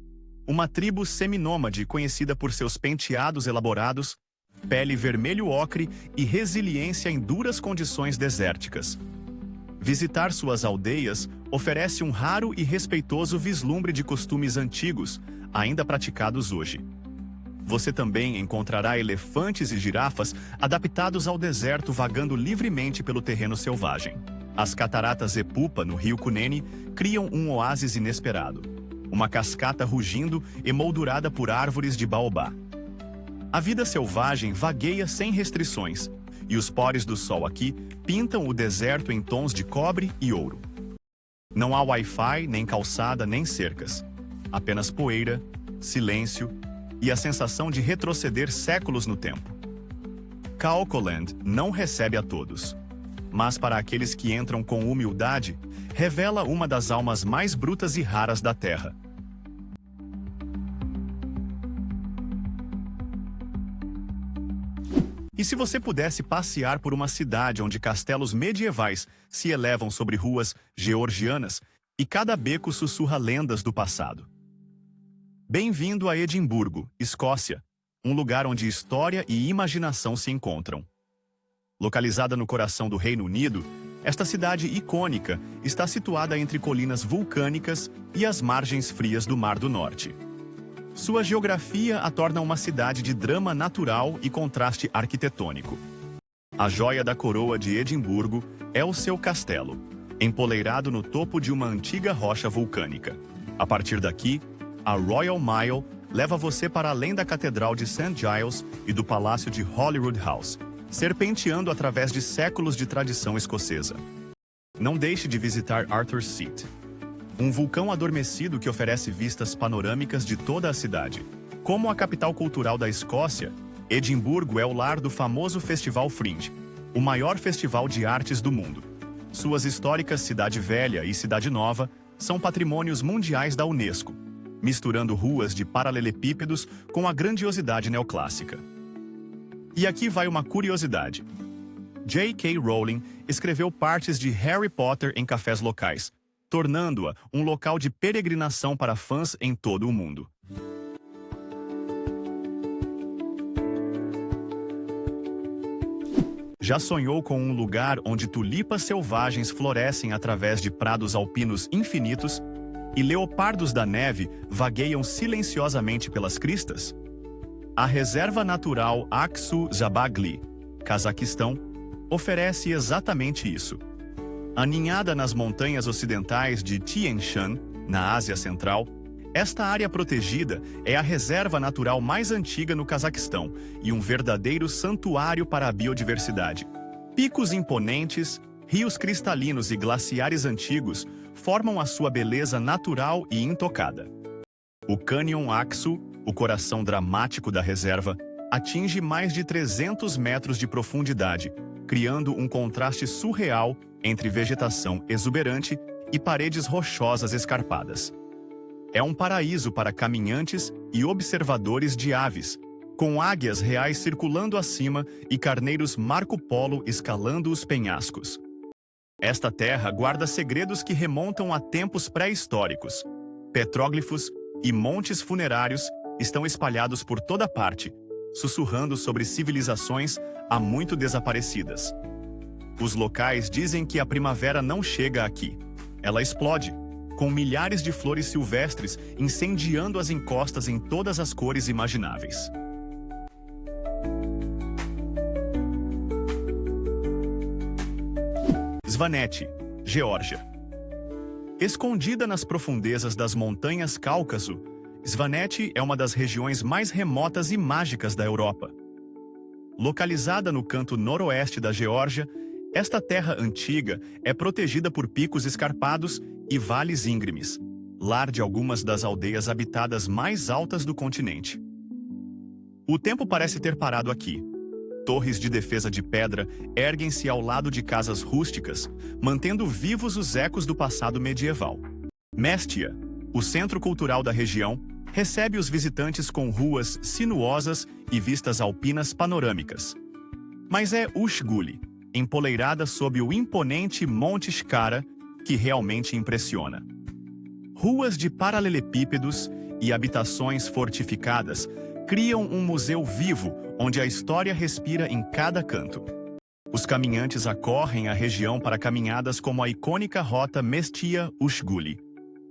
uma tribo seminômade conhecida por seus penteados elaborados, pele vermelho-ocre e resiliência em duras condições desérticas. Visitar suas aldeias oferece um raro e respeitoso vislumbre de costumes antigos, ainda praticados hoje. Você também encontrará elefantes e girafas adaptados ao deserto vagando livremente pelo terreno selvagem. As cataratas Epupa, no rio Cunene, criam um oásis inesperado. Uma cascata rugindo emoldurada por árvores de baobá. A vida selvagem vagueia sem restrições, e os pores do sol aqui pintam o deserto em tons de cobre e ouro. Não há Wi-Fi, nem calçada, nem cercas. Apenas poeira, silêncio e a sensação de retroceder séculos no tempo. Kaokoland não recebe a todos, mas para aqueles que entram com humildade, revela uma das almas mais brutas e raras da Terra. E se você pudesse passear por uma cidade onde castelos medievais se elevam sobre ruas georgianas e cada beco sussurra lendas do passado? Bem-vindo a Edimburgo, Escócia, um lugar onde história e imaginação se encontram. Localizada no coração do Reino Unido, esta cidade icônica está situada entre colinas vulcânicas e as margens frias do Mar do Norte. Sua geografia a torna uma cidade de drama natural e contraste arquitetônico. A joia da coroa de Edimburgo é o seu castelo, empoleirado no topo de uma antiga rocha vulcânica. A partir daqui, a Royal Mile leva você para além da Catedral de St. Giles e do Palácio de Holyrood House, serpenteando através de séculos de tradição escocesa. Não deixe de visitar Arthur's Seat, um vulcão adormecido que oferece vistas panorâmicas de toda a cidade. Como a capital cultural da Escócia, Edimburgo é o lar do famoso Festival Fringe, o maior festival de artes do mundo. Suas históricas Cidade Velha e Cidade Nova são patrimônios mundiais da Unesco, misturando ruas de paralelepípedos com a grandiosidade neoclássica. E aqui vai uma curiosidade. J.K. Rowling escreveu partes de Harry Potter em cafés locais, tornando-a um local de peregrinação para fãs em todo o mundo. Já sonhou com um lugar onde tulipas selvagens florescem através de prados alpinos infinitos e leopardos da neve vagueiam silenciosamente pelas cristas? A Reserva Natural Aksu-Jabagli, Cazaquistão, oferece exatamente isso. Aninhada nas montanhas ocidentais de Tian Shan, na Ásia Central, esta área protegida é a reserva natural mais antiga no Cazaquistão e um verdadeiro santuário para a biodiversidade. Picos imponentes, rios cristalinos e glaciares antigos formam a sua beleza natural e intocada. O Canyon Aksu, o coração dramático da reserva, atinge mais de 300 metros de profundidade, criando um contraste surreal entre vegetação exuberante e paredes rochosas escarpadas. É um paraíso para caminhantes e observadores de aves, com águias reais circulando acima e carneiros Marco Polo escalando os penhascos. Esta terra guarda segredos que remontam a tempos pré-históricos. Petróglifos e montes funerários estão espalhados por toda parte, sussurrando sobre civilizações há muito desaparecidas. Os locais dizem que a primavera não chega aqui. Ela explode, com milhares de flores silvestres incendiando as encostas em todas as cores imagináveis. Svaneti, Geórgia. Escondida nas profundezas das montanhas Cáucaso, Svaneti é uma das regiões mais remotas e mágicas da Europa. Localizada no canto noroeste da Geórgia, esta terra antiga é protegida por picos escarpados e vales íngremes, lar de algumas das aldeias habitadas mais altas do continente. O tempo parece ter parado aqui. Torres de defesa de pedra erguem-se ao lado de casas rústicas, mantendo vivos os ecos do passado medieval. Mestia, o centro cultural da região, recebe os visitantes com ruas sinuosas e vistas alpinas panorâmicas. Mas é Ushguli, empoleirada sob o imponente Monte Shkara, que realmente impressiona. Ruas de paralelepípedos e habitações fortificadas criam um museu vivo onde a história respira em cada canto. Os caminhantes acorrem a região para caminhadas como a icônica rota Mestia-Ushguli,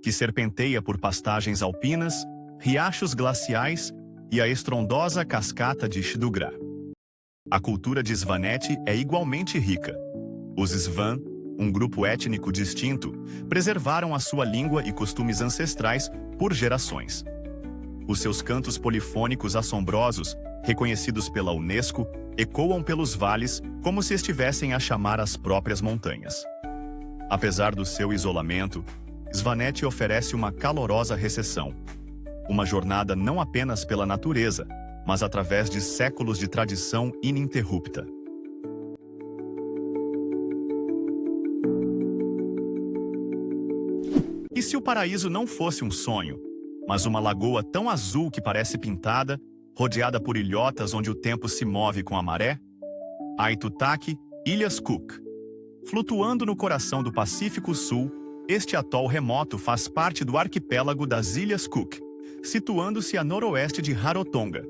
que serpenteia por pastagens alpinas, riachos glaciais e a estrondosa cascata de Shdugra. A cultura de Svaneti é igualmente rica. Os Svan, um grupo étnico distinto, preservaram a sua língua e costumes ancestrais por gerações. Os seus cantos polifônicos assombrosos, reconhecidos pela Unesco, ecoam pelos vales como se estivessem a chamar as próprias montanhas. Apesar do seu isolamento, Svaneti oferece uma calorosa recepção. Uma jornada não apenas pela natureza, mas através de séculos de tradição ininterrupta. E se o paraíso não fosse um sonho, mas uma lagoa tão azul que parece pintada, rodeada por ilhotas onde o tempo se move com a maré? Aitutaki, Ilhas Cook. Flutuando no coração do Pacífico Sul, este atol remoto faz parte do arquipélago das Ilhas Cook, situando-se a noroeste de Rarotonga.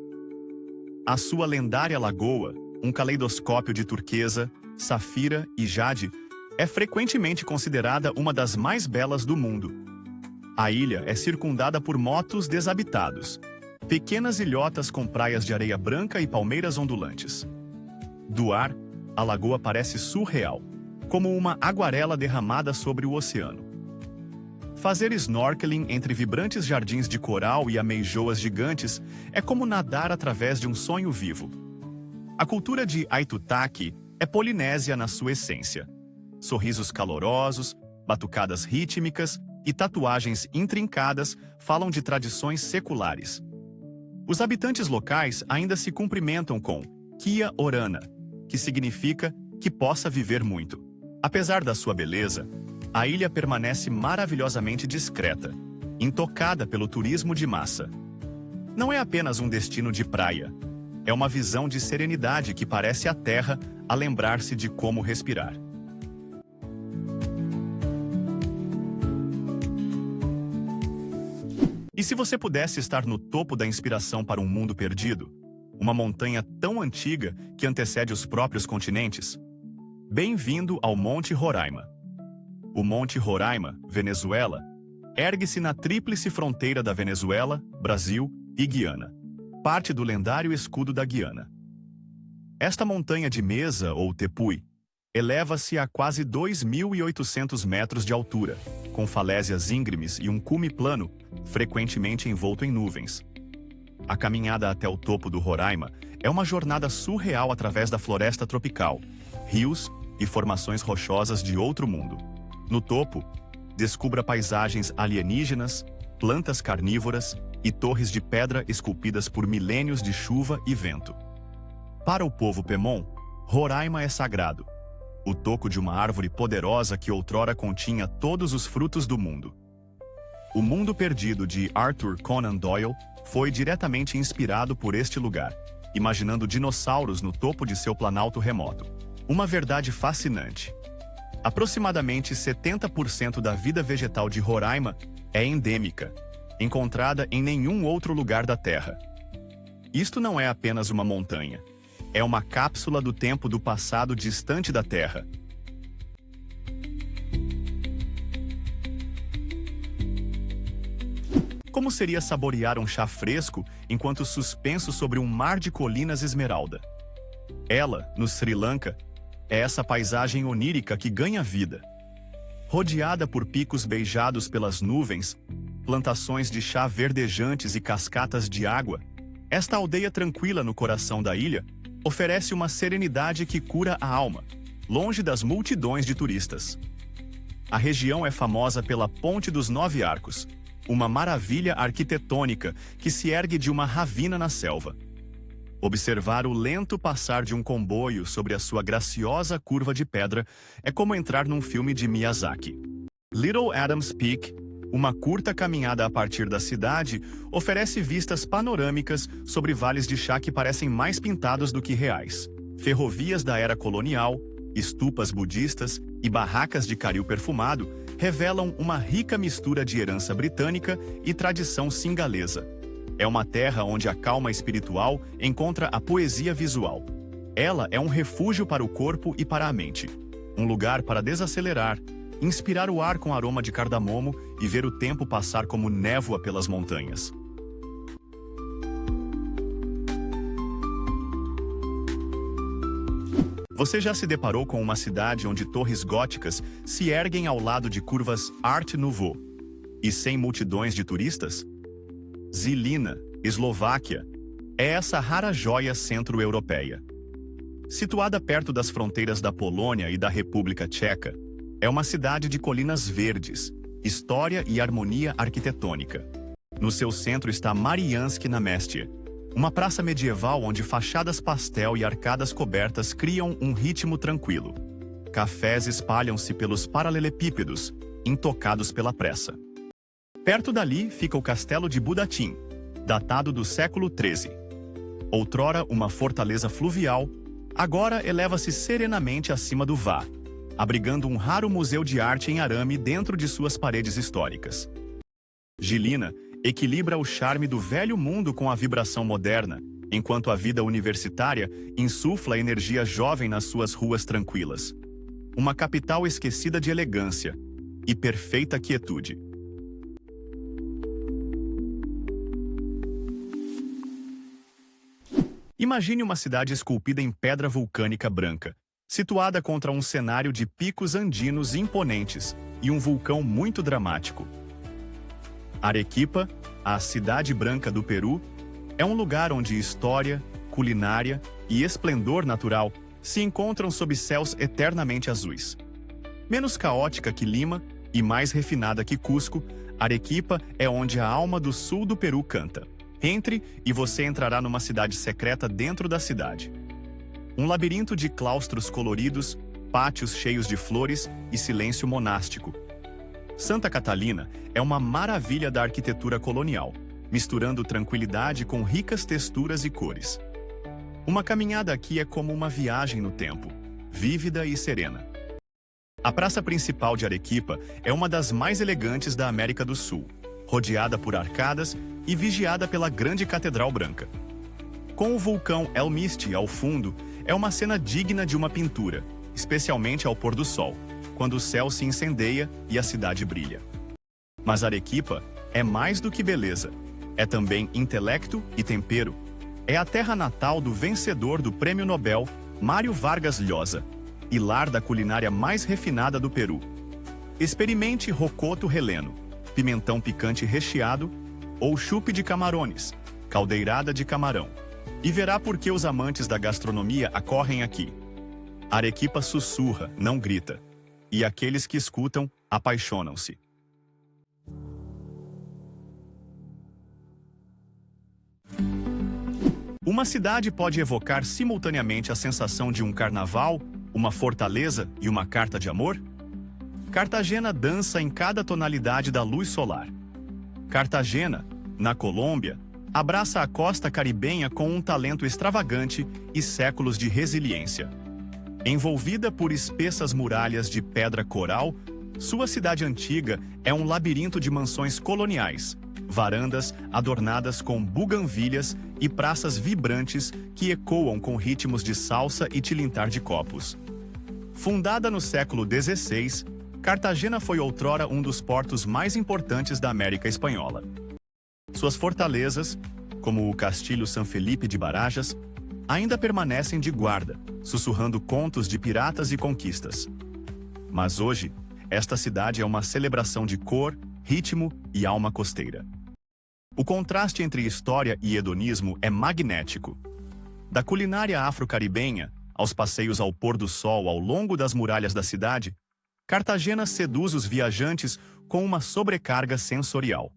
A sua lendária lagoa, um caleidoscópio de turquesa, safira e jade, é frequentemente considerada uma das mais belas do mundo. A ilha é circundada por motos desabitados, Pequenas ilhotas com praias de areia branca e palmeiras ondulantes. Do ar, a lagoa parece surreal, como uma aguarela derramada sobre o oceano. Fazer snorkeling entre vibrantes jardins de coral e ameijoas gigantes é como nadar através de um sonho vivo. A cultura de Aitutaki é polinésia na sua essência. Sorrisos calorosos, batucadas rítmicas e tatuagens intrincadas falam de tradições seculares. Os habitantes locais ainda se cumprimentam com Kia Orana, que significa que possa viver muito. Apesar da sua beleza, a ilha permanece maravilhosamente discreta, intocada pelo turismo de massa. Não é apenas um destino de praia, é uma visão de serenidade que parece a terra a lembrar-se de como respirar. E se você pudesse estar no topo da inspiração para um mundo perdido, uma montanha tão antiga que antecede os próprios continentes? Bem-vindo ao Monte Roraima. O Monte Roraima, Venezuela, ergue-se na tríplice fronteira da Venezuela, Brasil e Guiana, parte do lendário escudo da Guiana. Esta montanha de mesa, ou tepui, eleva-se a quase 2.800 metros de altura, com falésias íngremes e um cume plano, frequentemente envolto em nuvens. A caminhada até o topo do Roraima é uma jornada surreal através da floresta tropical, rios e formações rochosas de outro mundo. No topo, descubra paisagens alienígenas, plantas carnívoras e torres de pedra esculpidas por milênios de chuva e vento. Para o povo Pemon, Roraima é sagrado, o toco de uma árvore poderosa que outrora continha todos os frutos do mundo. O Mundo Perdido de Arthur Conan Doyle foi diretamente inspirado por este lugar, imaginando dinossauros no topo de seu planalto remoto. Uma verdade fascinante. Aproximadamente 70% da vida vegetal de Roraima é endêmica, encontrada em nenhum outro lugar da Terra. Isto não é apenas uma montanha. É uma cápsula do tempo do passado distante da Terra. Como seria saborear um chá fresco enquanto suspenso sobre um mar de colinas esmeralda? Ela, no Sri Lanka, é essa paisagem onírica que ganha vida. Rodeada por picos beijados pelas nuvens, plantações de chá verdejantes e cascatas de água, esta aldeia tranquila no coração da ilha oferece uma serenidade que cura a alma, longe das multidões de turistas. A região é famosa pela Ponte dos Nove Arcos, uma maravilha arquitetônica que se ergue de uma ravina na selva. Observar o lento passar de um comboio sobre a sua graciosa curva de pedra é como entrar num filme de Miyazaki. Little Adams Peak, uma curta caminhada a partir da cidade, oferece vistas panorâmicas sobre vales de chá que parecem mais pintados do que reais. Ferrovias da era colonial, estupas budistas e barracas de caril perfumado revelam uma rica mistura de herança britânica e tradição singalesa. É uma terra onde a calma espiritual encontra a poesia visual. Ela é um refúgio para o corpo e para a mente. Um lugar para desacelerar, inspirar o ar com aroma de cardamomo e ver o tempo passar como névoa pelas montanhas. Você já se deparou com uma cidade onde torres góticas se erguem ao lado de curvas Art Nouveau e sem multidões de turistas? Žilina, Eslováquia, é essa rara joia centro-europeia. Situada perto das fronteiras da Polônia e da República Tcheca, é uma cidade de colinas verdes, história e harmonia arquitetônica. No seu centro está Mariánski na Mestia, uma praça medieval onde fachadas pastel e arcadas cobertas criam um ritmo tranquilo. Cafés espalham-se pelos paralelepípedos, intocados pela pressa. Perto dali fica o castelo de Budatin, datado do século XIII. Outrora uma fortaleza fluvial, agora eleva-se serenamente acima do Vá, abrigando um raro museu de arte em arame dentro de suas paredes históricas. Žilina equilibra o charme do velho mundo com a vibração moderna, enquanto a vida universitária insufla energia jovem nas suas ruas tranquilas. Uma capital esquecida de elegância e perfeita quietude. Imagine uma cidade esculpida em pedra vulcânica branca, situada contra um cenário de picos andinos imponentes e um vulcão muito dramático. Arequipa, a cidade branca do Peru, é um lugar onde história, culinária e esplendor natural se encontram sob céus eternamente azuis. Menos caótica que Lima e mais refinada que Cusco, Arequipa é onde a alma do sul do Peru canta. Entre e você entrará numa cidade secreta dentro da cidade. Um labirinto de claustros coloridos, pátios cheios de flores e silêncio monástico. Santa Catalina é uma maravilha da arquitetura colonial, misturando tranquilidade com ricas texturas e cores. Uma caminhada aqui é como uma viagem no tempo, vívida e serena. A praça principal de Arequipa é uma das mais elegantes da América do Sul, rodeada por arcadas e vigiada pela grande Catedral Branca. Com o vulcão El Misti ao fundo, é uma cena digna de uma pintura, especialmente ao pôr do sol, quando o céu se incendeia e a cidade brilha. Mas Arequipa é mais do que beleza, é também intelecto e tempero. É a terra natal do vencedor do Prêmio Nobel, Mário Vargas Llosa, e lar da culinária mais refinada do Peru. Experimente rocoto releno, pimentão picante recheado ou chupe de camarones, caldeirada de camarão. E verá por que os amantes da gastronomia acorrem aqui. Arequipa sussurra, não grita. E aqueles que escutam, apaixonam-se. Uma cidade pode evocar simultaneamente a sensação de um carnaval, uma fortaleza e uma carta de amor? Cartagena dança em cada tonalidade da luz solar. Cartagena, na Colômbia, abraça a costa caribenha com um talento extravagante e séculos de resiliência. Envolvida por espessas muralhas de pedra coral, sua cidade antiga é um labirinto de mansões coloniais, varandas adornadas com buganvílias e praças vibrantes que ecoam com ritmos de salsa e tilintar de copos. Fundada no século XVI, Cartagena foi outrora um dos portos mais importantes da América Espanhola. Suas fortalezas, como o Castilho San Felipe de Barajas, ainda permanecem de guarda, sussurrando contos de piratas e conquistas. Mas hoje, esta cidade é uma celebração de cor, ritmo e alma costeira. O contraste entre história e hedonismo é magnético. Da culinária afro-caribenha aos passeios ao pôr do sol ao longo das muralhas da cidade, Cartagena seduz os viajantes com uma sobrecarga sensorial.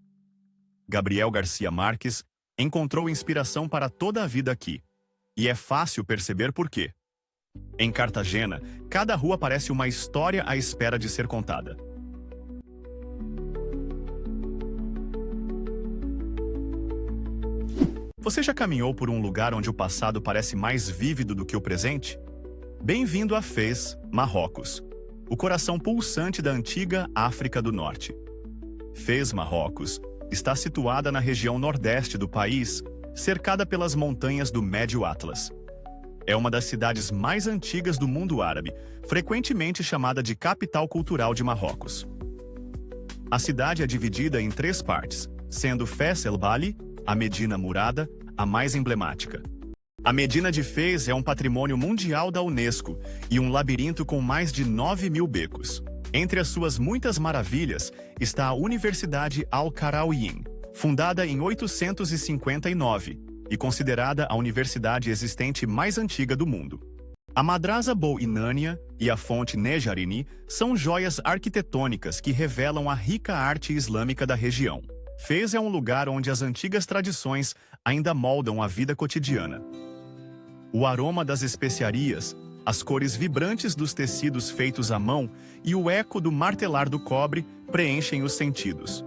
Gabriel Garcia Marques encontrou inspiração para toda a vida aqui. E é fácil perceber por quê. Em Cartagena, cada rua parece uma história à espera de ser contada. Você já caminhou por um lugar onde o passado parece mais vívido do que o presente? Bem-vindo a Fez, Marrocos, o coração pulsante da antiga África do Norte. Fez, Marrocos, está situada na região nordeste do país, cercada pelas montanhas do Médio Atlas. É uma das cidades mais antigas do mundo árabe, frequentemente chamada de capital cultural de Marrocos. A cidade é dividida em 3 partes, sendo Fez El Bali, a Medina Murada, a mais emblemática. A Medina de Fez é um patrimônio mundial da Unesco e um labirinto com mais de 9.000 becos. Entre as suas muitas maravilhas está a Universidade Al-Qarawiyyin, fundada em 859 e considerada a universidade existente mais antiga do mundo. A Madrasa Bou Inânia e a fonte Nejarini são joias arquitetônicas que revelam a rica arte islâmica da região. Fez é um lugar onde as antigas tradições ainda moldam a vida cotidiana. O aroma das especiarias, as cores vibrantes dos tecidos feitos à mão e o eco do martelar do cobre preenchem os sentidos.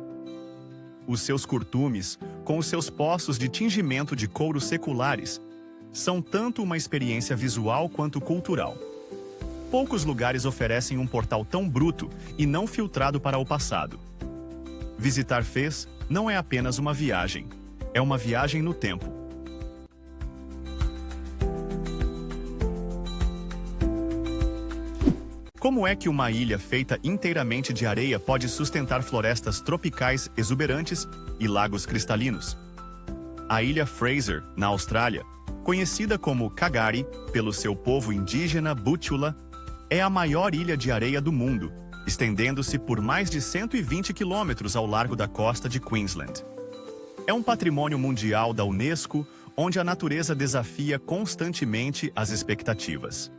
Os seus curtumes, com os seus poços de tingimento de couro seculares, são tanto uma experiência visual quanto cultural. Poucos lugares oferecem um portal tão bruto e não filtrado para o passado. Visitar Fez não é apenas uma viagem, é uma viagem no tempo. Como é que uma ilha feita inteiramente de areia pode sustentar florestas tropicais exuberantes e lagos cristalinos? A ilha Fraser, na Austrália, Conhecida como Kagari pelo seu povo indígena Butchula, é a maior ilha de areia do mundo, estendendo-se por mais de 120 quilômetros ao largo da costa de Queensland. É um patrimônio mundial da Unesco, onde a natureza desafia constantemente as expectativas.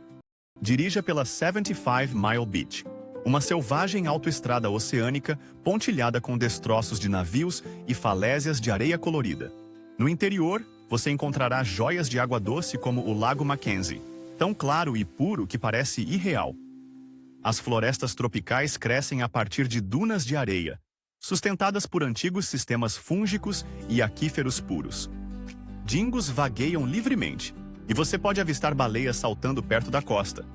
Dirija pela 75 Mile Beach, uma selvagem autoestrada oceânica pontilhada com destroços de navios e falésias de areia colorida. No interior, você encontrará joias de água doce como o Lago Mackenzie, tão claro e puro que parece irreal. As florestas tropicais crescem a partir de dunas de areia, sustentadas por antigos sistemas fúngicos e aquíferos puros. Dingos vagueiam livremente, e você pode avistar baleias saltando perto da costa.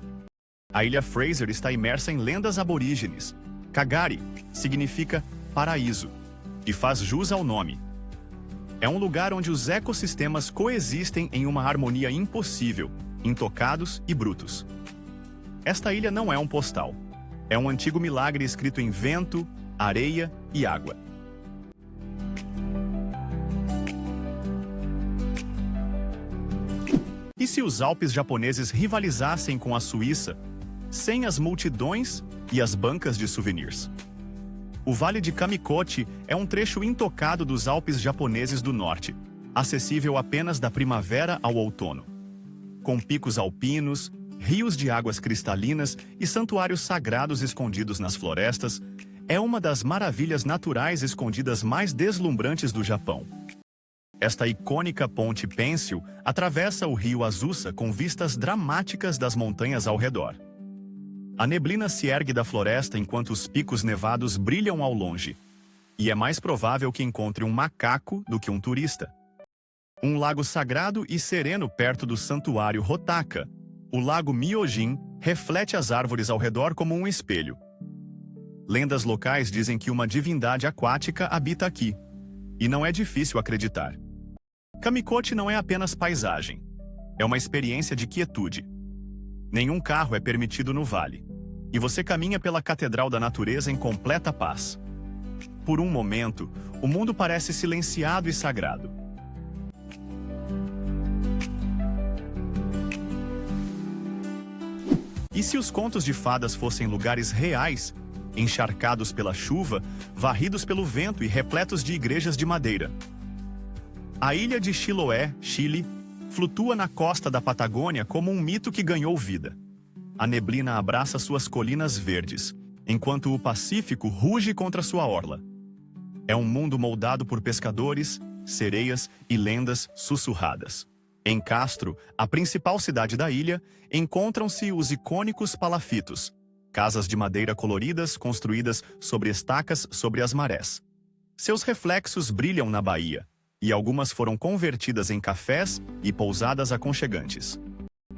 A ilha Fraser está imersa em lendas aborígenes. Kagari significa paraíso, e faz jus ao nome. É um lugar onde os ecossistemas coexistem em uma harmonia impossível, intocados e brutos. Esta ilha não é um postal. É um antigo milagre escrito em vento, areia e água. E se os Alpes japoneses rivalizassem com a Suíça, sem as multidões e as bancas de souvenirs? O Vale de Kamikote é um trecho intocado dos Alpes japoneses do norte, acessível apenas da primavera ao outono. Com picos alpinos, rios de águas cristalinas e santuários sagrados escondidos nas florestas, é uma das maravilhas naturais escondidas mais deslumbrantes do Japão. Esta icônica ponte pêncil atravessa o rio Azusa com vistas dramáticas das montanhas ao redor. A neblina se ergue da floresta enquanto os picos nevados brilham ao longe, e é mais provável que encontre um macaco do que um turista. Um lago sagrado e sereno perto do santuário Hotaka, o lago Myojin, reflete as árvores ao redor como um espelho. Lendas locais dizem que uma divindade aquática habita aqui, e não é difícil acreditar. Kamikote não é apenas paisagem, é uma experiência de quietude. Nenhum carro é permitido no vale, e você caminha pela Catedral da Natureza em completa paz. Por um momento, o mundo parece silenciado e sagrado. E se os contos de fadas fossem lugares reais, encharcados pela chuva, varridos pelo vento e repletos de igrejas de madeira? A ilha de Chiloé, Chile, flutua na costa da Patagônia como um mito que ganhou vida. A neblina abraça suas colinas verdes, enquanto o Pacífico ruge contra sua orla. É um mundo moldado por pescadores, sereias e lendas sussurradas. Em Castro, a principal cidade da ilha, encontram-se os icônicos palafitos, casas de madeira coloridas construídas sobre estacas sobre as marés. Seus reflexos brilham na baía, e algumas foram convertidas em cafés e pousadas aconchegantes.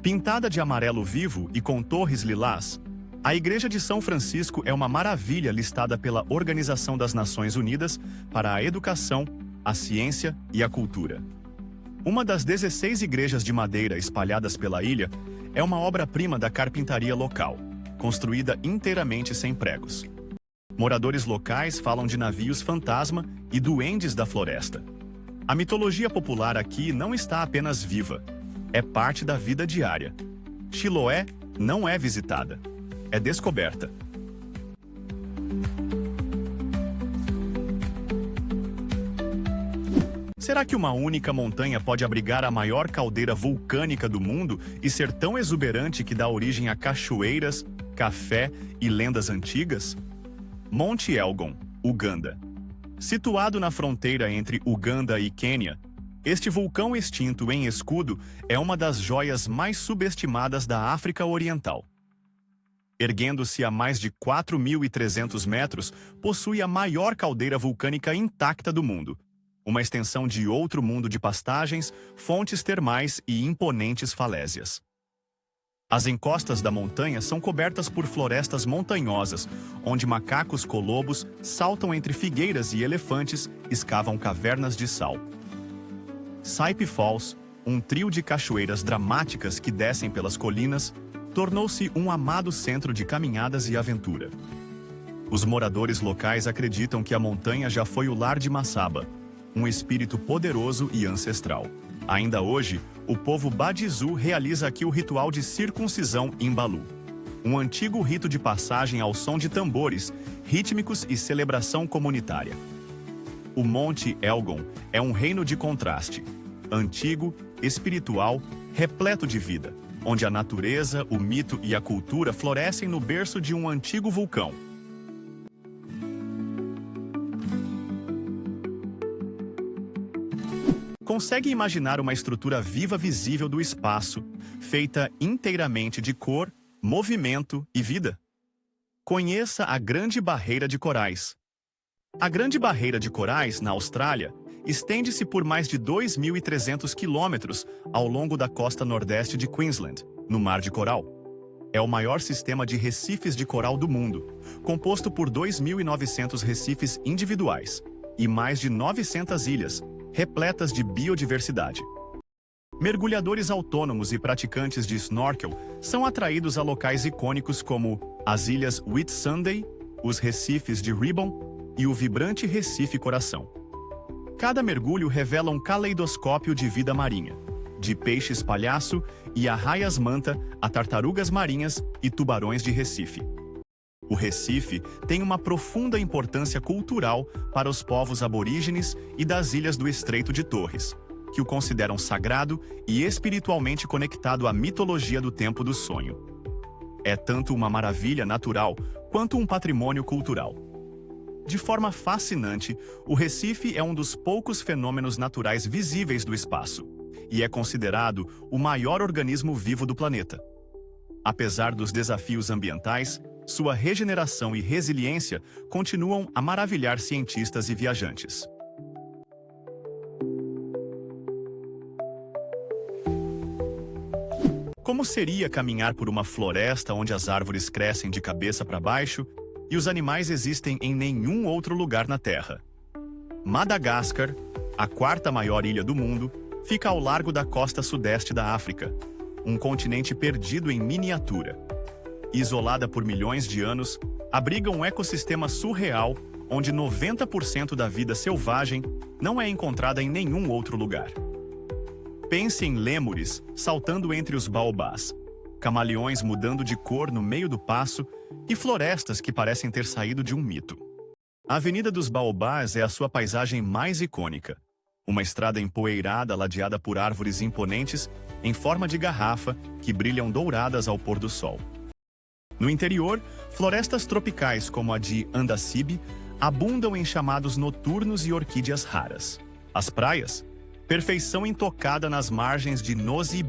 Pintada de amarelo vivo e com torres lilás, a Igreja de São Francisco é uma maravilha listada pela Organização das Nações Unidas para a Educação, a Ciência e a Cultura. Uma das 16 igrejas de madeira espalhadas pela ilha é uma obra-prima da carpintaria local, construída inteiramente sem pregos. Moradores locais falam de navios fantasma e duendes da floresta. A mitologia popular aqui não está apenas viva, é parte da vida diária. Chiloé não é visitada, é descoberta. Será que uma única montanha pode abrigar a maior caldeira vulcânica do mundo e ser tão exuberante que dá origem a cachoeiras, café e lendas antigas? Monte Elgon, Uganda. Situado na fronteira entre Uganda e Quênia, este vulcão extinto em escudo é uma das joias mais subestimadas da África Oriental. Erguendo-se a mais de 4.300 metros, possui a maior caldeira vulcânica intacta do mundo, uma extensão de outro mundo de pastagens, fontes termais e imponentes falésias. As encostas da montanha são cobertas por florestas montanhosas, onde macacos colobos saltam entre figueiras e elefantes escavam cavernas de sal. Saipe Falls, um trio de cachoeiras dramáticas que descem pelas colinas, tornou-se um amado centro de caminhadas e aventura. Os moradores locais acreditam que a montanha já foi o lar de Masaba, um espírito poderoso e ancestral. Ainda hoje, o povo Badizu realiza aqui o ritual de circuncisão Imbalu, um antigo rito de passagem ao som de tambores, rítmicos e celebração comunitária. O Monte Elgon é um reino de contraste, antigo, espiritual, repleto de vida, onde a natureza, o mito e a cultura florescem no berço de um antigo vulcão. Consegue imaginar uma estrutura viva visível do espaço, feita inteiramente de cor, movimento e vida? Conheça a Grande Barreira de Corais. A Grande Barreira de Corais, na Austrália, estende-se por mais de 2.300 quilômetros ao longo da costa nordeste de Queensland, no Mar de Coral. É o maior sistema de recifes de coral do mundo, composto por 2.900 recifes individuais e mais de 900 ilhas, repletas de biodiversidade. Mergulhadores autônomos e praticantes de snorkel são atraídos a locais icônicos como as ilhas Whitsunday, os recifes de Ribbon e o vibrante Recife Coração. Cada mergulho revela um caleidoscópio de vida marinha, de peixes palhaço e arraias-manta a tartarugas marinhas e tubarões de Recife. O Recife tem uma profunda importância cultural para os povos aborígenes e das ilhas do Estreito de Torres, que o consideram sagrado e espiritualmente conectado à mitologia do tempo do sonho. É tanto uma maravilha natural quanto um patrimônio cultural. De forma fascinante, o Recife é um dos poucos fenômenos naturais visíveis do espaço e é considerado o maior organismo vivo do planeta. Apesar dos desafios ambientais, sua regeneração e resiliência continuam a maravilhar cientistas e viajantes. Como seria caminhar por uma floresta onde as árvores crescem de cabeça para baixo e os animais existem em nenhum outro lugar na Terra? Madagascar, a quarta maior ilha do mundo, fica ao largo da costa sudeste da África, um continente perdido em miniatura. Isolada por milhões de anos, abriga um ecossistema surreal onde 90% da vida selvagem não é encontrada em nenhum outro lugar. Pense em lêmures saltando entre os baobás, camaleões mudando de cor no meio do passo e florestas que parecem ter saído de um mito. A Avenida dos Baobás é a sua paisagem mais icônica. Uma estrada empoeirada ladeada por árvores imponentes em forma de garrafa que brilham douradas ao pôr do sol. No interior, florestas tropicais como a de Andasibe abundam em chamados noturnos e orquídeas raras. As praias, perfeição intocada nas margens de Nosy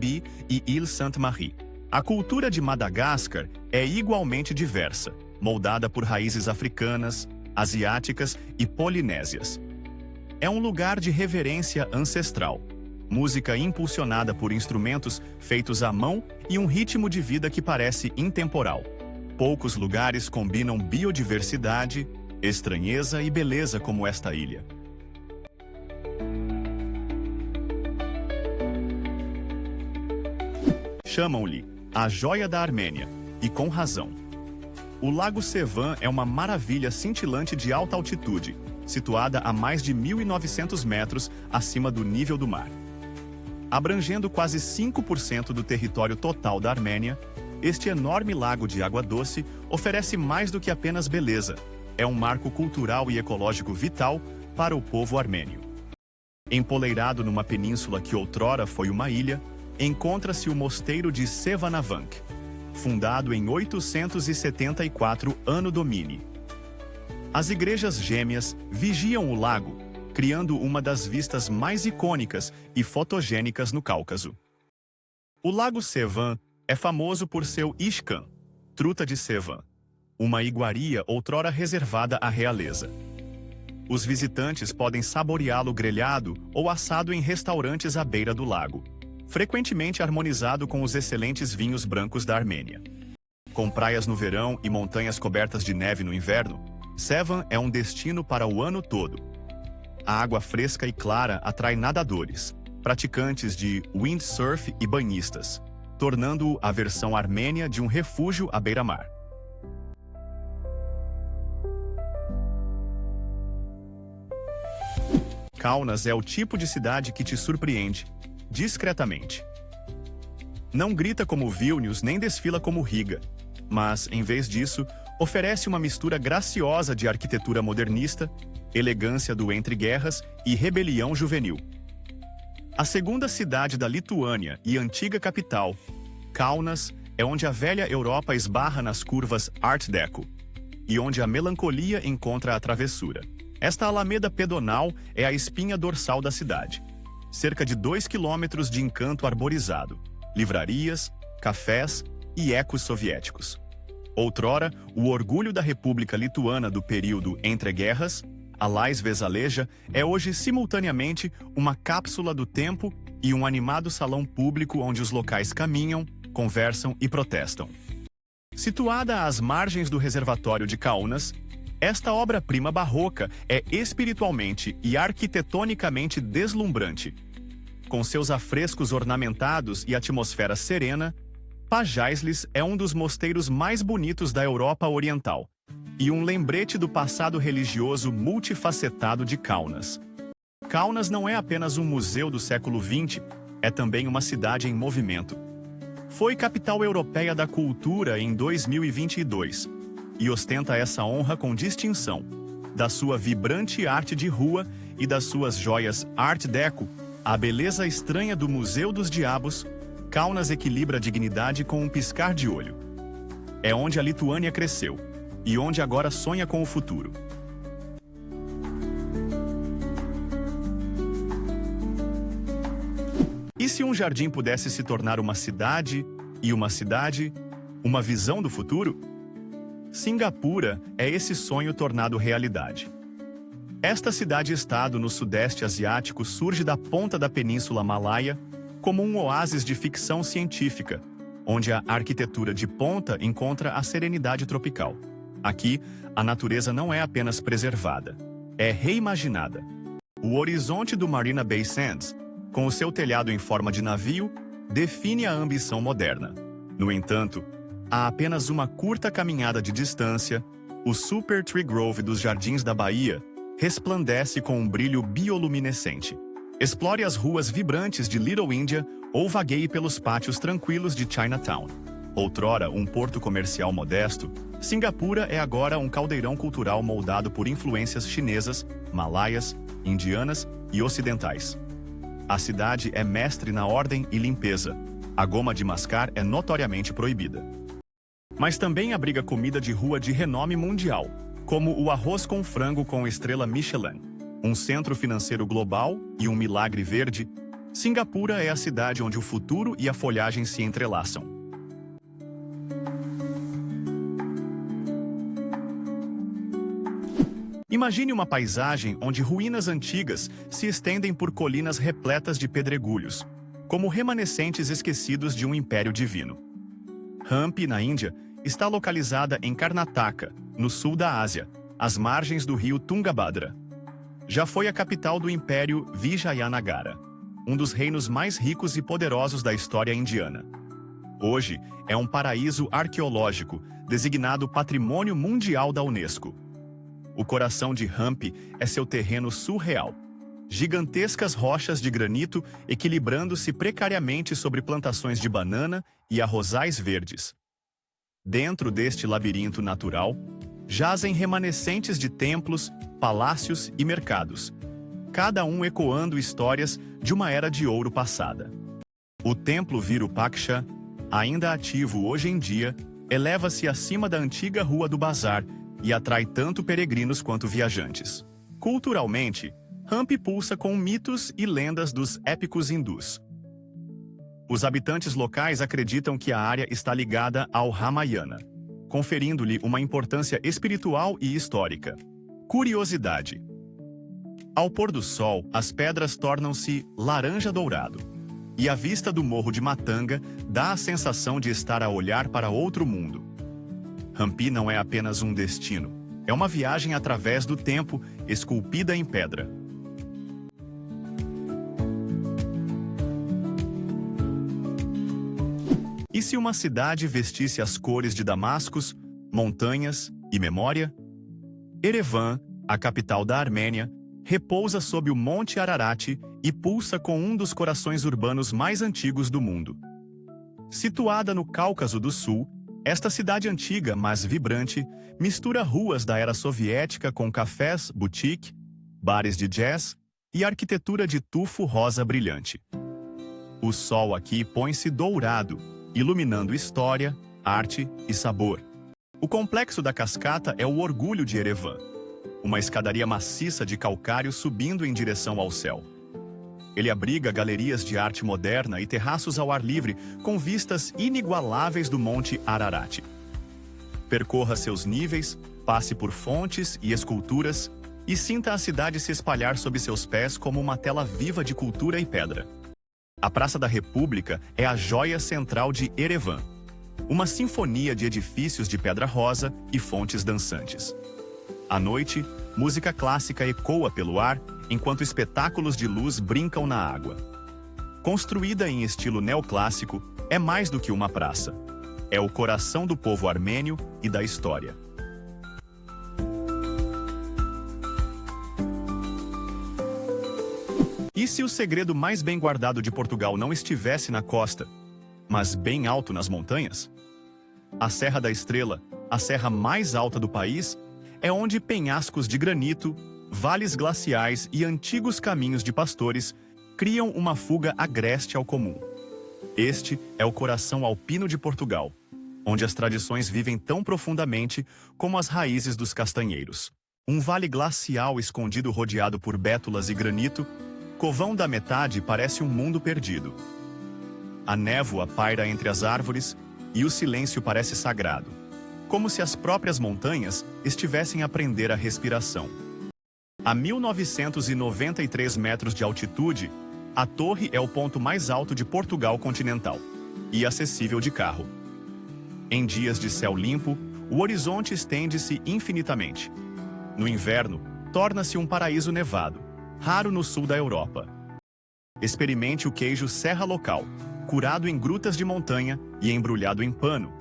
e Île Sainte-Marie. A cultura de Madagascar é igualmente diversa, moldada por raízes africanas, asiáticas e polinésias. É um lugar de reverência ancestral, música impulsionada por instrumentos feitos à mão e um ritmo de vida que parece intemporal. Poucos lugares combinam biodiversidade, estranheza e beleza como esta ilha. Chamam-lhe a joia da Armênia, e com razão. O Lago Sevan é uma maravilha cintilante de alta altitude, situada a mais de 1.900 metros acima do nível do mar. Abrangendo quase 5% do território total da Armênia, este enorme lago de água doce oferece mais do que apenas beleza. É um marco cultural e ecológico vital para o povo armênio. Empoleirado numa península que outrora foi uma ilha, encontra-se o mosteiro de Sevanavank, fundado em 874 Anno Domini. As igrejas gêmeas vigiam o lago, criando uma das vistas mais icônicas e fotogênicas no Cáucaso. O Lago Sevan é famoso por seu ishkan, truta de Sevan, uma iguaria outrora reservada à realeza. Os visitantes podem saboreá-lo grelhado ou assado em restaurantes à beira do lago, frequentemente harmonizado com os excelentes vinhos brancos da Armênia. Com praias no verão e montanhas cobertas de neve no inverno, Sevan é um destino para o ano todo. A água fresca e clara atrai nadadores, praticantes de windsurf e banhistas, tornando-o a versão armênia de um refúgio à beira-mar. Kaunas é o tipo de cidade que te surpreende, discretamente. Não grita como Vilnius nem desfila como Riga, mas, em vez disso, oferece uma mistura graciosa de arquitetura modernista, elegância do entre-guerras e rebelião juvenil. A segunda cidade da Lituânia e antiga capital, Kaunas, é onde a velha Europa esbarra nas curvas Art Deco e onde a melancolia encontra a travessura. Esta alameda pedonal é a espinha dorsal da cidade. Cerca de 2 quilômetros de encanto arborizado, livrarias, cafés e ecos soviéticos. Outrora, o orgulho da República Lituana do período entre guerras, a Laisvės alėja é hoje simultaneamente uma cápsula do tempo e um animado salão público onde os locais caminham, conversam e protestam. Situada às margens do reservatório de Kaunas, esta obra-prima barroca é espiritualmente e arquitetonicamente deslumbrante. Com seus afrescos ornamentados e atmosfera serena, Pažaislis é um dos mosteiros mais bonitos da Europa Oriental e um lembrete do passado religioso multifacetado de Kaunas. Kaunas não é apenas um museu do século XX, é também uma cidade em movimento. Foi capital europeia da cultura em 2022 e ostenta essa honra com distinção, da sua vibrante arte de rua e das suas joias Art Deco, a beleza estranha do Museu dos Diabos. Kaunas equilibra a dignidade com um piscar de olho. É onde a Lituânia cresceu e onde agora sonha com o futuro. E se um jardim pudesse se tornar uma cidade, e uma cidade, uma visão do futuro? Singapura é esse sonho tornado realidade. Esta cidade-estado no sudeste asiático surge da ponta da Península Malaia como um oásis de ficção científica, onde a arquitetura de ponta encontra a serenidade tropical. Aqui, a natureza não é apenas preservada, é reimaginada. O horizonte do Marina Bay Sands, com o seu telhado em forma de navio, define a ambição moderna. No entanto, a apenas uma curta caminhada de distância, o Super Tree Grove dos Jardins da Bahia resplandece com um brilho bioluminescente. Explore as ruas vibrantes de Little India ou vagueie pelos pátios tranquilos de Chinatown. Outrora um porto comercial modesto, Singapura é agora um caldeirão cultural moldado por influências chinesas, malaias, indianas e ocidentais. A cidade é mestre na ordem e limpeza. A goma de mascar é notoriamente proibida. Mas também abriga comida de rua de renome mundial, como o arroz com frango com estrela Michelin. Um centro financeiro global e um milagre verde, Singapura é a cidade onde o futuro e a folhagem se entrelaçam. Imagine uma paisagem onde ruínas antigas se estendem por colinas repletas de pedregulhos, como remanescentes esquecidos de um império divino. Hampi, na Índia, está localizada em Karnataka, no sul da Ásia, às margens do rio Tungabhadra. Já foi a capital do Império Vijayanagara, um dos reinos mais ricos e poderosos da história indiana. Hoje, é um paraíso arqueológico, designado Patrimônio Mundial da Unesco. O coração de Hampi é seu terreno surreal. Gigantescas rochas de granito equilibrando-se precariamente sobre plantações de banana e arrozais verdes. Dentro deste labirinto natural, jazem remanescentes de templos, palácios e mercados, cada um ecoando histórias de uma era de ouro passada. O templo Virupaksha, ainda ativo hoje em dia, eleva-se acima da antiga Rua do Bazar e atrai tanto peregrinos quanto viajantes. Culturalmente, Hampi pulsa com mitos e lendas dos épicos hindus. Os habitantes locais acreditam que a área está ligada ao Ramayana, conferindo-lhe uma importância espiritual e histórica. Curiosidade: ao pôr do sol, as pedras tornam-se laranja dourado, e a vista do Morro de Matanga dá a sensação de estar a olhar para outro mundo. Hampi não é apenas um destino, é uma viagem através do tempo, esculpida em pedra. E se uma cidade vestisse as cores de Damascus, montanhas e memória? Erevan, a capital da Armênia, repousa sob o Monte Ararat e pulsa com um dos corações urbanos mais antigos do mundo. Situada no Cáucaso do Sul, esta cidade antiga, mas vibrante, mistura ruas da era soviética com cafés, boutique, bares de jazz e arquitetura de tufo rosa brilhante. O sol aqui põe-se dourado, iluminando história, arte e sabor. O complexo da cascata é o orgulho de Erevan, uma escadaria maciça de calcário subindo em direção ao céu. Ele abriga galerias de arte moderna e terraços ao ar livre, com vistas inigualáveis do Monte Ararat. Percorra seus níveis, passe por fontes e esculturas e sinta a cidade se espalhar sob seus pés como uma tela viva de cultura e pedra. A Praça da República é a joia central de Erevan, uma sinfonia de edifícios de pedra rosa e fontes dançantes. À noite, música clássica ecoa pelo ar, enquanto espetáculos de luz brincam na água. Construída em estilo neoclássico, é mais do que uma praça. É o coração do povo armênio e da história. E se o segredo mais bem guardado de Portugal não estivesse na costa, mas bem alto nas montanhas? A Serra da Estrela, a serra mais alta do país, é onde penhascos de granito, vales glaciais e antigos caminhos de pastores criam uma fuga agreste ao comum. Este é o coração alpino de Portugal, onde as tradições vivem tão profundamente como as raízes dos castanheiros. Um vale glacial escondido rodeado por bétulas e granito, Covão da Metade parece um mundo perdido. A névoa paira entre as árvores e o silêncio parece sagrado, como se as próprias montanhas estivessem a prender a respiração. A 1993 metros de altitude, a torre é o ponto mais alto de Portugal continental e acessível de carro. Em dias de céu limpo, o horizonte estende-se infinitamente. No inverno, torna-se um paraíso nevado, raro no sul da Europa. Experimente o queijo serra local, curado em grutas de montanha e embrulhado em pano,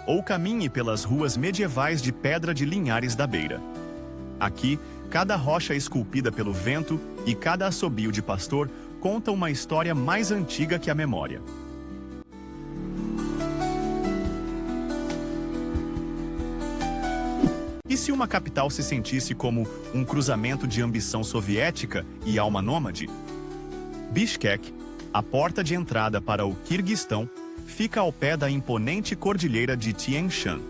ou caminhe pelas ruas medievais de pedra de Linhares da Beira. Aqui, cada rocha esculpida pelo vento e cada assobio de pastor conta uma história mais antiga que a memória. E se uma capital se sentisse como um cruzamento de ambição soviética e alma nômade? Bishkek, a porta de entrada para o Quirguistão, fica ao pé da imponente cordilheira de Tian Shan.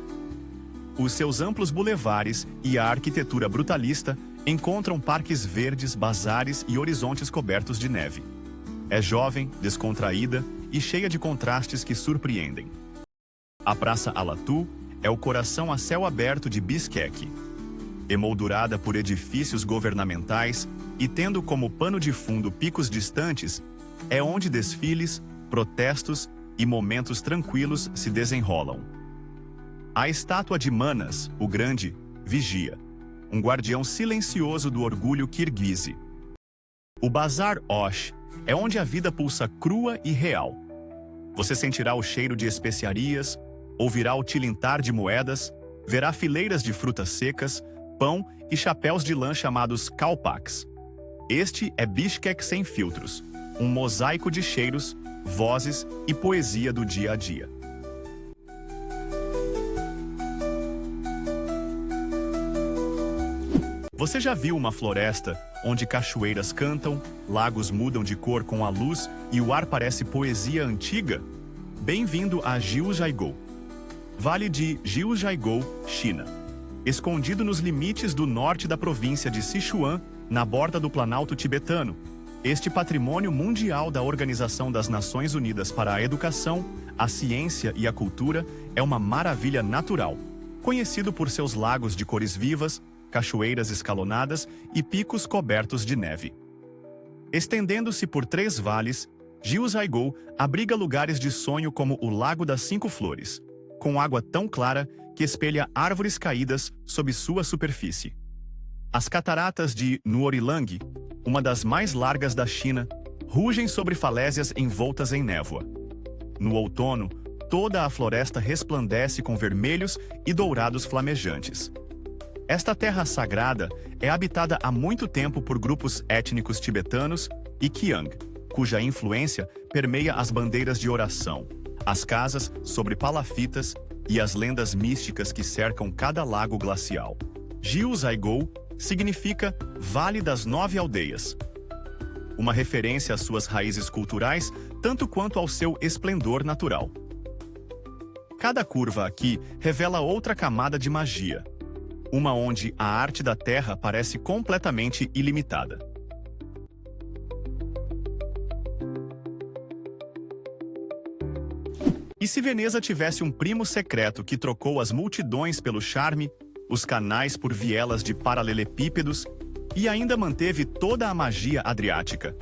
Os seus amplos bulevares e a arquitetura brutalista encontram parques verdes, bazares e horizontes cobertos de neve. É jovem, descontraída e cheia de contrastes que surpreendem. A Praça Alatu é o coração a céu aberto de Bishkek. Emoldurada por edifícios governamentais e tendo como pano de fundo picos distantes, é onde desfiles, protestos e momentos tranquilos se desenrolam. A estátua de Manas, o Grande, vigia, um guardião silencioso do orgulho kirguise. O Bazar Osh é onde a vida pulsa crua e real. Você sentirá o cheiro de especiarias, ouvirá o tilintar de moedas, verá fileiras de frutas secas, pão e chapéus de lã chamados kalpaks. Este é Bishkek sem filtros, um mosaico de cheiros, vozes e poesia do dia a dia. Você já viu uma floresta onde cachoeiras cantam, lagos mudam de cor com a luz e o ar parece poesia antiga? Bem-vindo a Jiuzhaigou, Vale de Jiuzhaigou, China. Escondido nos limites do norte da província de Sichuan, na borda do Planalto tibetano, este patrimônio mundial da Organização das Nações Unidas para a Educação, a Ciência e a Cultura é uma maravilha natural, conhecido por seus lagos de cores vivas, cachoeiras escalonadas e picos cobertos de neve. Estendendo-se por 3 vales, Jiuzhaigou abriga lugares de sonho como o Lago das 5 Flores, com água tão clara que espelha árvores caídas sob sua superfície. As cataratas de Nuorilang, uma das mais largas da China, rugem sobre falésias envoltas em névoa. No outono, toda a floresta resplandece com vermelhos e dourados flamejantes. Esta terra sagrada é habitada há muito tempo por grupos étnicos tibetanos e Qiang, cuja influência permeia as bandeiras de oração, as casas sobre palafitas e as lendas místicas que cercam cada lago glacial. Jiuzhaigou significa Vale das 9 Aldeias, uma referência às suas raízes culturais, tanto quanto ao seu esplendor natural. Cada curva aqui revela outra camada de magia, uma onde a arte da Terra parece completamente ilimitada. E se Veneza tivesse um primo secreto que trocou as multidões pelo charme, os canais por vielas de paralelepípedos e ainda manteve toda a magia adriática?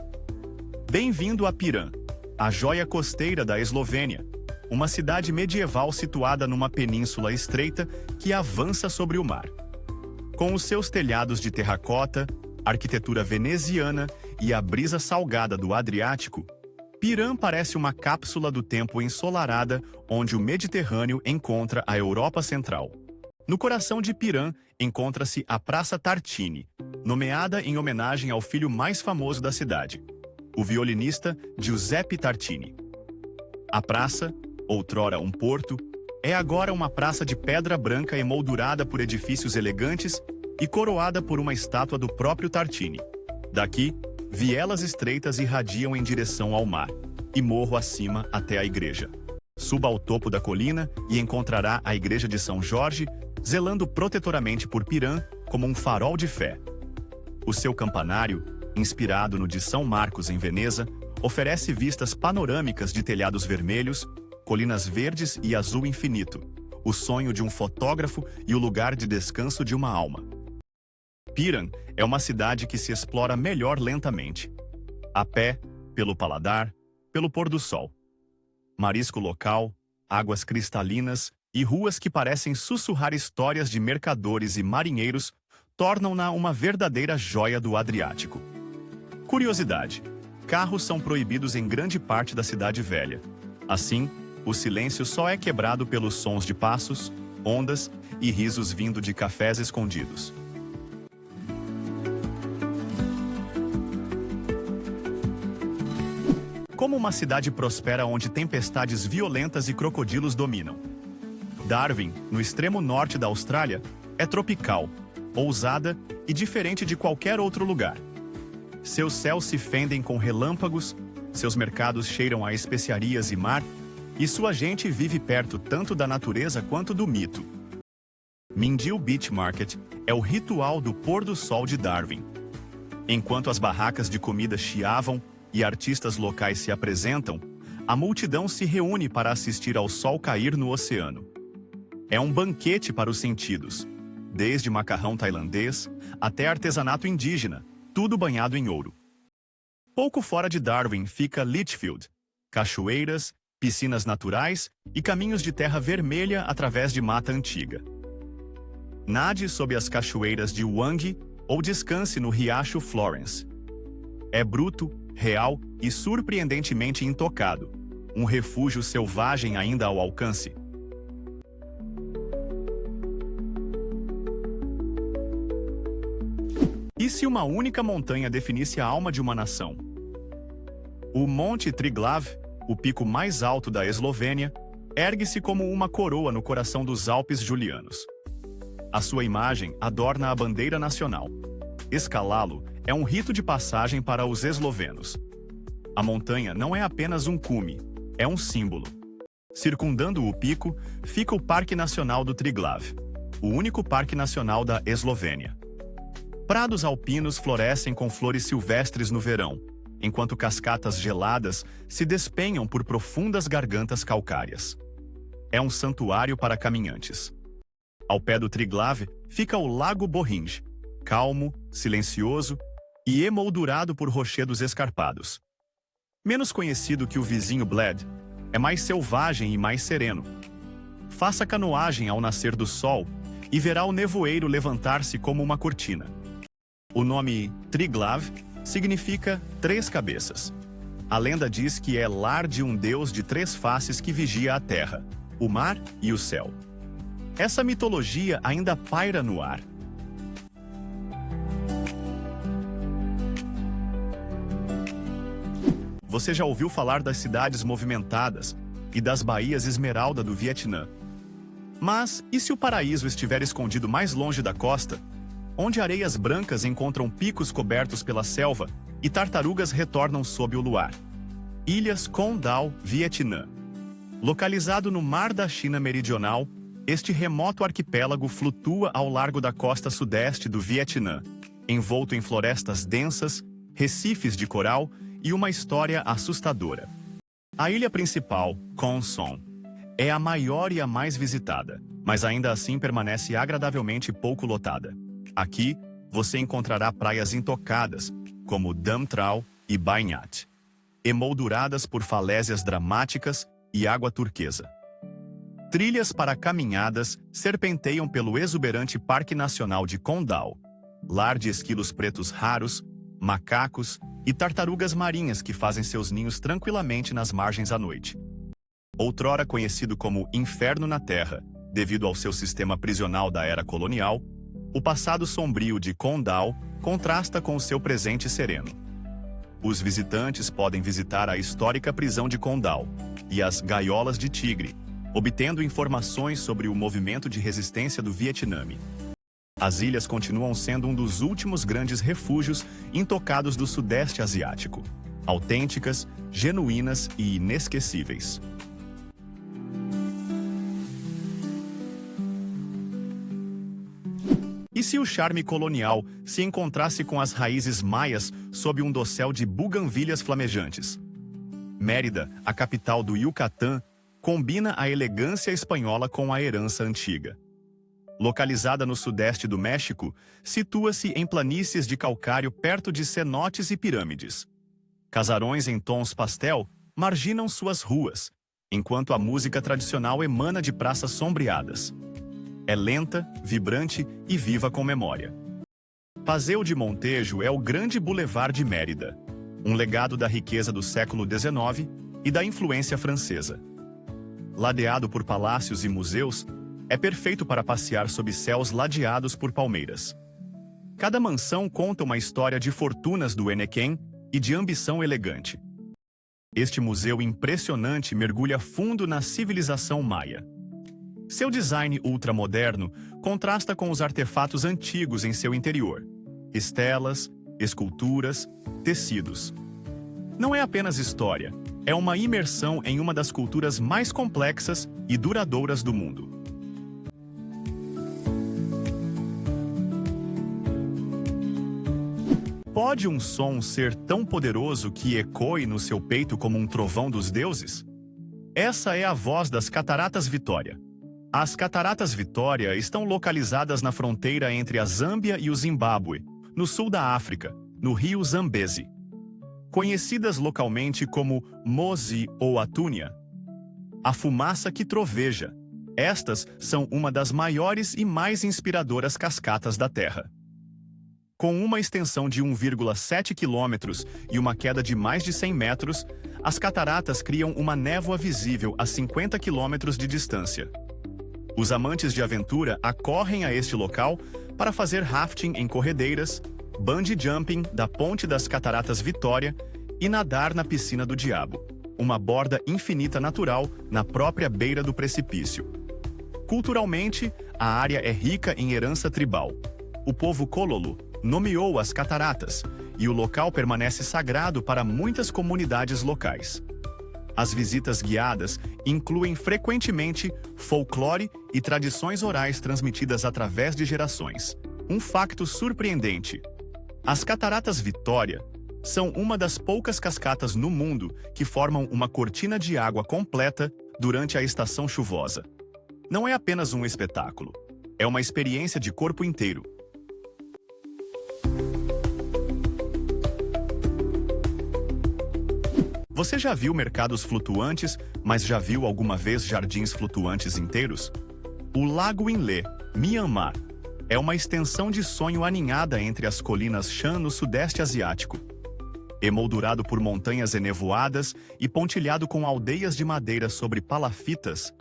Bem-vindo a Piran, a joia costeira da Eslovênia, uma cidade medieval situada numa península estreita que avança sobre o mar. Com os seus telhados de terracota, arquitetura veneziana e a brisa salgada do Adriático, Piran parece uma cápsula do tempo ensolarada onde o Mediterrâneo encontra a Europa Central. No coração de Piran encontra-se a Praça Tartini, nomeada em homenagem ao filho mais famoso da cidade, o violinista Giuseppe Tartini. A praça, outrora um porto, é agora uma praça de pedra branca emoldurada por edifícios elegantes e coroada por uma estátua do próprio Tartini. Daqui, vielas estreitas irradiam em direção ao mar, e morro acima até a igreja. Suba ao topo da colina e encontrará a igreja de São Jorge, zelando protetoramente por Piran como um farol de fé. O seu campanário, inspirado no de São Marcos em Veneza, oferece vistas panorâmicas de telhados vermelhos, colinas verdes e azul infinito, o sonho de um fotógrafo e o lugar de descanso de uma alma. Piran é uma cidade que se explora melhor lentamente. A pé, pelo paladar, pelo pôr do sol. Marisco local, águas cristalinas e ruas que parecem sussurrar histórias de mercadores e marinheiros tornam-na uma verdadeira joia do Adriático. Curiosidade: carros são proibidos em grande parte da cidade velha. Assim, o silêncio só é quebrado pelos sons de passos, ondas e risos vindo de cafés escondidos. Como uma cidade prospera onde tempestades violentas e crocodilos dominam. Darwin, no extremo norte da Austrália, é tropical, ousada e diferente de qualquer outro lugar. Seus céus se fendem com relâmpagos, seus mercados cheiram a especiarias e mar, e sua gente vive perto tanto da natureza quanto do mito. Mindil Beach Market é o ritual do pôr do sol de Darwin. Enquanto as barracas de comida chiavam e artistas locais se apresentam, a multidão se reúne para assistir ao sol cair no oceano. É um banquete para os sentidos, desde macarrão tailandês até artesanato indígena, tudo banhado em ouro. Pouco fora de Darwin fica Litchfield, cachoeiras, piscinas naturais e caminhos de terra vermelha através de mata antiga. Nade sob as cachoeiras de Wang ou descanse no riacho Florence. É bruto, real e surpreendentemente intocado, um refúgio selvagem ainda ao alcance. E se uma única montanha definisse a alma de uma nação? O Monte Triglav, o pico mais alto da Eslovênia, ergue-se como uma coroa no coração dos Alpes Julianos. A sua imagem adorna a bandeira nacional. Escalá-lo é um rito de passagem para os eslovenos. A montanha não é apenas um cume, é um símbolo. Circundando o pico, fica o Parque Nacional do Triglav, o único parque nacional da Eslovênia. Prados alpinos florescem com flores silvestres no verão, enquanto cascatas geladas se despenham por profundas gargantas calcárias. É um santuário para caminhantes. Ao pé do Triglav fica o Lago Bohinj, calmo, silencioso e emoldurado por rochedos escarpados. Menos conhecido que o vizinho Bled, é mais selvagem e mais sereno. Faça canoagem ao nascer do sol e verá o nevoeiro levantar-se como uma cortina. O nome Triglav significa três cabeças. A lenda diz que é lar de um deus de três faces que vigia a terra, o mar e o céu. Essa mitologia ainda paira no ar, você já ouviu falar das cidades movimentadas e das baías esmeralda do Vietnã. Mas, e se o paraíso estiver escondido mais longe da costa, onde areias brancas encontram picos cobertos pela selva e tartarugas retornam sob o luar? Ilhas Con Dao, Vietnã. Localizado no Mar da China Meridional, este remoto arquipélago flutua ao largo da costa sudeste do Vietnã, envolto em florestas densas, recifes de coral e uma história assustadora. A ilha principal, Con Son, é a maior e a mais visitada, mas ainda assim permanece agradavelmente pouco lotada. Aqui, você encontrará praias intocadas, como Dam Trao e Bai Nhat, emolduradas por falésias dramáticas e água turquesa. Trilhas para caminhadas serpenteiam pelo exuberante Parque Nacional de Con Dao, lar de esquilos pretos raros, macacos e tartarugas marinhas que fazem seus ninhos tranquilamente nas margens à noite. Outrora conhecido como Inferno na Terra, devido ao seu sistema prisional da era colonial, o passado sombrio de Con Dao contrasta com o seu presente sereno. Os visitantes podem visitar a histórica prisão de Con Dao e as gaiolas de tigre, obtendo informações sobre o movimento de resistência do Vietnã. As ilhas continuam sendo um dos últimos grandes refúgios intocados do Sudeste Asiático, autênticas, genuínas e inesquecíveis. E se o charme colonial se encontrasse com as raízes maias sob um dossel de buganvílias flamejantes? Mérida, a capital do Yucatán, combina a elegância espanhola com a herança antiga. Localizada no sudeste do México, situa-se em planícies de calcário perto de cenotes e pirâmides. Casarões em tons pastel marginam suas ruas, enquanto a música tradicional emana de praças sombreadas. É lenta, vibrante e viva com memória. Paseo de Montejo é o grande bulevar de Mérida, um legado da riqueza do século XIX e da influência francesa. Ladeado por palácios e museus, é perfeito para passear sob céus ladeados por palmeiras. Cada mansão conta uma história de fortunas do Enequém e de ambição elegante. Este museu impressionante mergulha fundo na civilização maia. Seu design ultramoderno contrasta com os artefatos antigos em seu interior: estelas, esculturas, tecidos. Não é apenas história, é uma imersão em uma das culturas mais complexas e duradouras do mundo. Pode um som ser tão poderoso que ecoe no seu peito como um trovão dos deuses? Essa é a voz das Cataratas Vitória. As Cataratas Vitória estão localizadas na fronteira entre a Zâmbia e o Zimbábue, no sul da África, no rio Zambezi. Conhecidas localmente como Mozi ou Atúnia, a fumaça que troveja. Estas são uma das maiores e mais inspiradoras cascatas da Terra. Com uma extensão de 1,7 quilômetros e uma queda de mais de 100 metros, as cataratas criam uma névoa visível a 50 quilômetros de distância. Os amantes de aventura acorrem a este local para fazer rafting em corredeiras, bungee jumping da Ponte das Cataratas Vitória e nadar na Piscina do Diabo, uma borda infinita natural na própria beira do precipício. Culturalmente, a área é rica em herança tribal. O povo Kololo nomeou as cataratas, e o local permanece sagrado para muitas comunidades locais. As visitas guiadas incluem frequentemente folclore e tradições orais transmitidas através de gerações. Um facto surpreendente: as Cataratas Vitória são uma das poucas cascatas no mundo que formam uma cortina de água completa durante a estação chuvosa. Não é apenas um espetáculo, é uma experiência de corpo inteiro. Você já viu mercados flutuantes, mas já viu alguma vez jardins flutuantes inteiros? O Lago Inle, Myanmar, é uma extensão de sonho aninhada entre as colinas Shan no Sudeste Asiático. Emoldurado por montanhas enevoadas e pontilhado com aldeias de madeira sobre palafitas,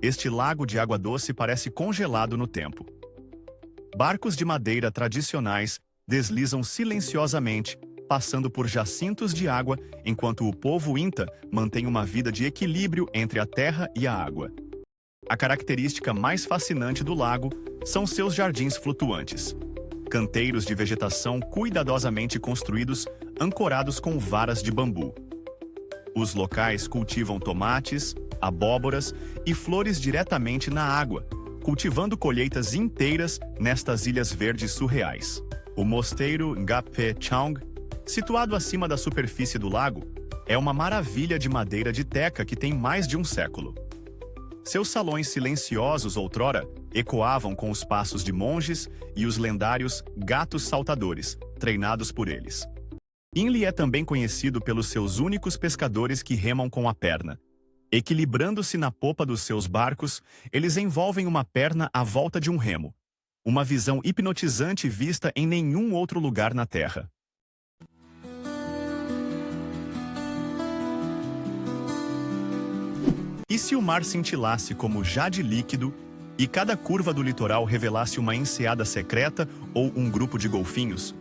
este lago de água doce parece congelado no tempo. Barcos de madeira tradicionais deslizam silenciosamente, passando por jacintos de água, enquanto o povo Inta mantém uma vida de equilíbrio entre a terra e a água. A característica mais fascinante do lago são seus jardins flutuantes. Canteiros de vegetação cuidadosamente construídos, ancorados com varas de bambu. Os locais cultivam tomates, abóboras e flores diretamente na água, cultivando colheitas inteiras nestas ilhas verdes surreais. O mosteiro Ngaphe Chaung, situado acima da superfície do lago, é uma maravilha de madeira de teca que tem mais de um século. Seus salões silenciosos outrora ecoavam com os passos de monges e os lendários gatos saltadores, treinados por eles. Inle é também conhecido pelos seus únicos pescadores que remam com a perna. Equilibrando-se na popa dos seus barcos, eles envolvem uma perna à volta de um remo. Uma visão hipnotizante vista em nenhum outro lugar na Terra. E se o mar cintilasse como jade líquido, e cada curva do litoral revelasse uma enseada secreta ou um grupo de golfinhos?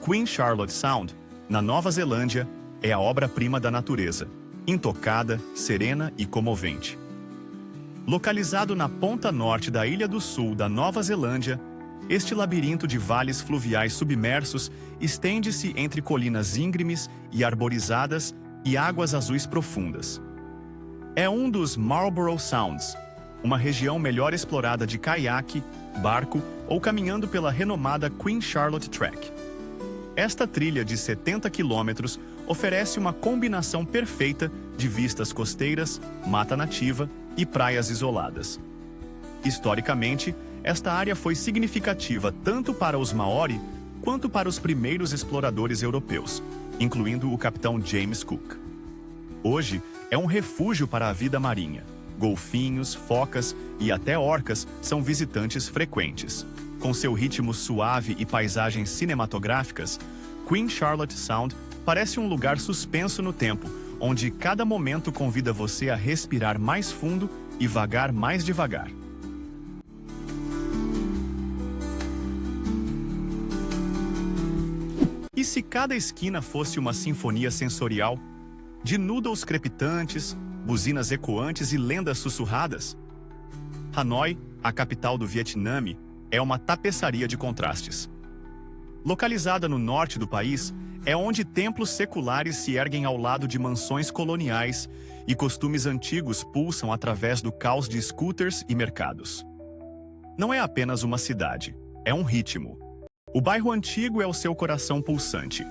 Queen Charlotte Sound, na Nova Zelândia, é a obra-prima da natureza, intocada, serena e comovente. Localizado na ponta norte da Ilha do Sul da Nova Zelândia, este labirinto de vales fluviais submersos estende-se entre colinas íngremes e arborizadas e águas azuis profundas. É um dos Marlborough Sounds, uma região melhor explorada de caiaque, barco ou caminhando pela renomada Queen Charlotte Track. Esta trilha de 70 quilômetros oferece uma combinação perfeita de vistas costeiras, mata nativa e praias isoladas. Historicamente, esta área foi significativa tanto para os Maori quanto para os primeiros exploradores europeus, incluindo o capitão James Cook. Hoje, é um refúgio para a vida marinha. Golfinhos, focas e até orcas são visitantes frequentes. Com seu ritmo suave e paisagens cinematográficas, Queen Charlotte Sound parece um lugar suspenso no tempo, onde cada momento convida você a respirar mais fundo e vagar mais devagar. E se cada esquina fosse uma sinfonia sensorial? De noodles crepitantes, buzinas ecoantes e lendas sussurradas? Hanoi, a capital do Vietnã, é uma tapeçaria de contrastes. Localizada no norte do país, é onde templos seculares se erguem ao lado de mansões coloniais e costumes antigos pulsam através do caos de scooters e mercados. Não é apenas uma cidade, é um ritmo. O bairro antigo é o seu coração pulsante.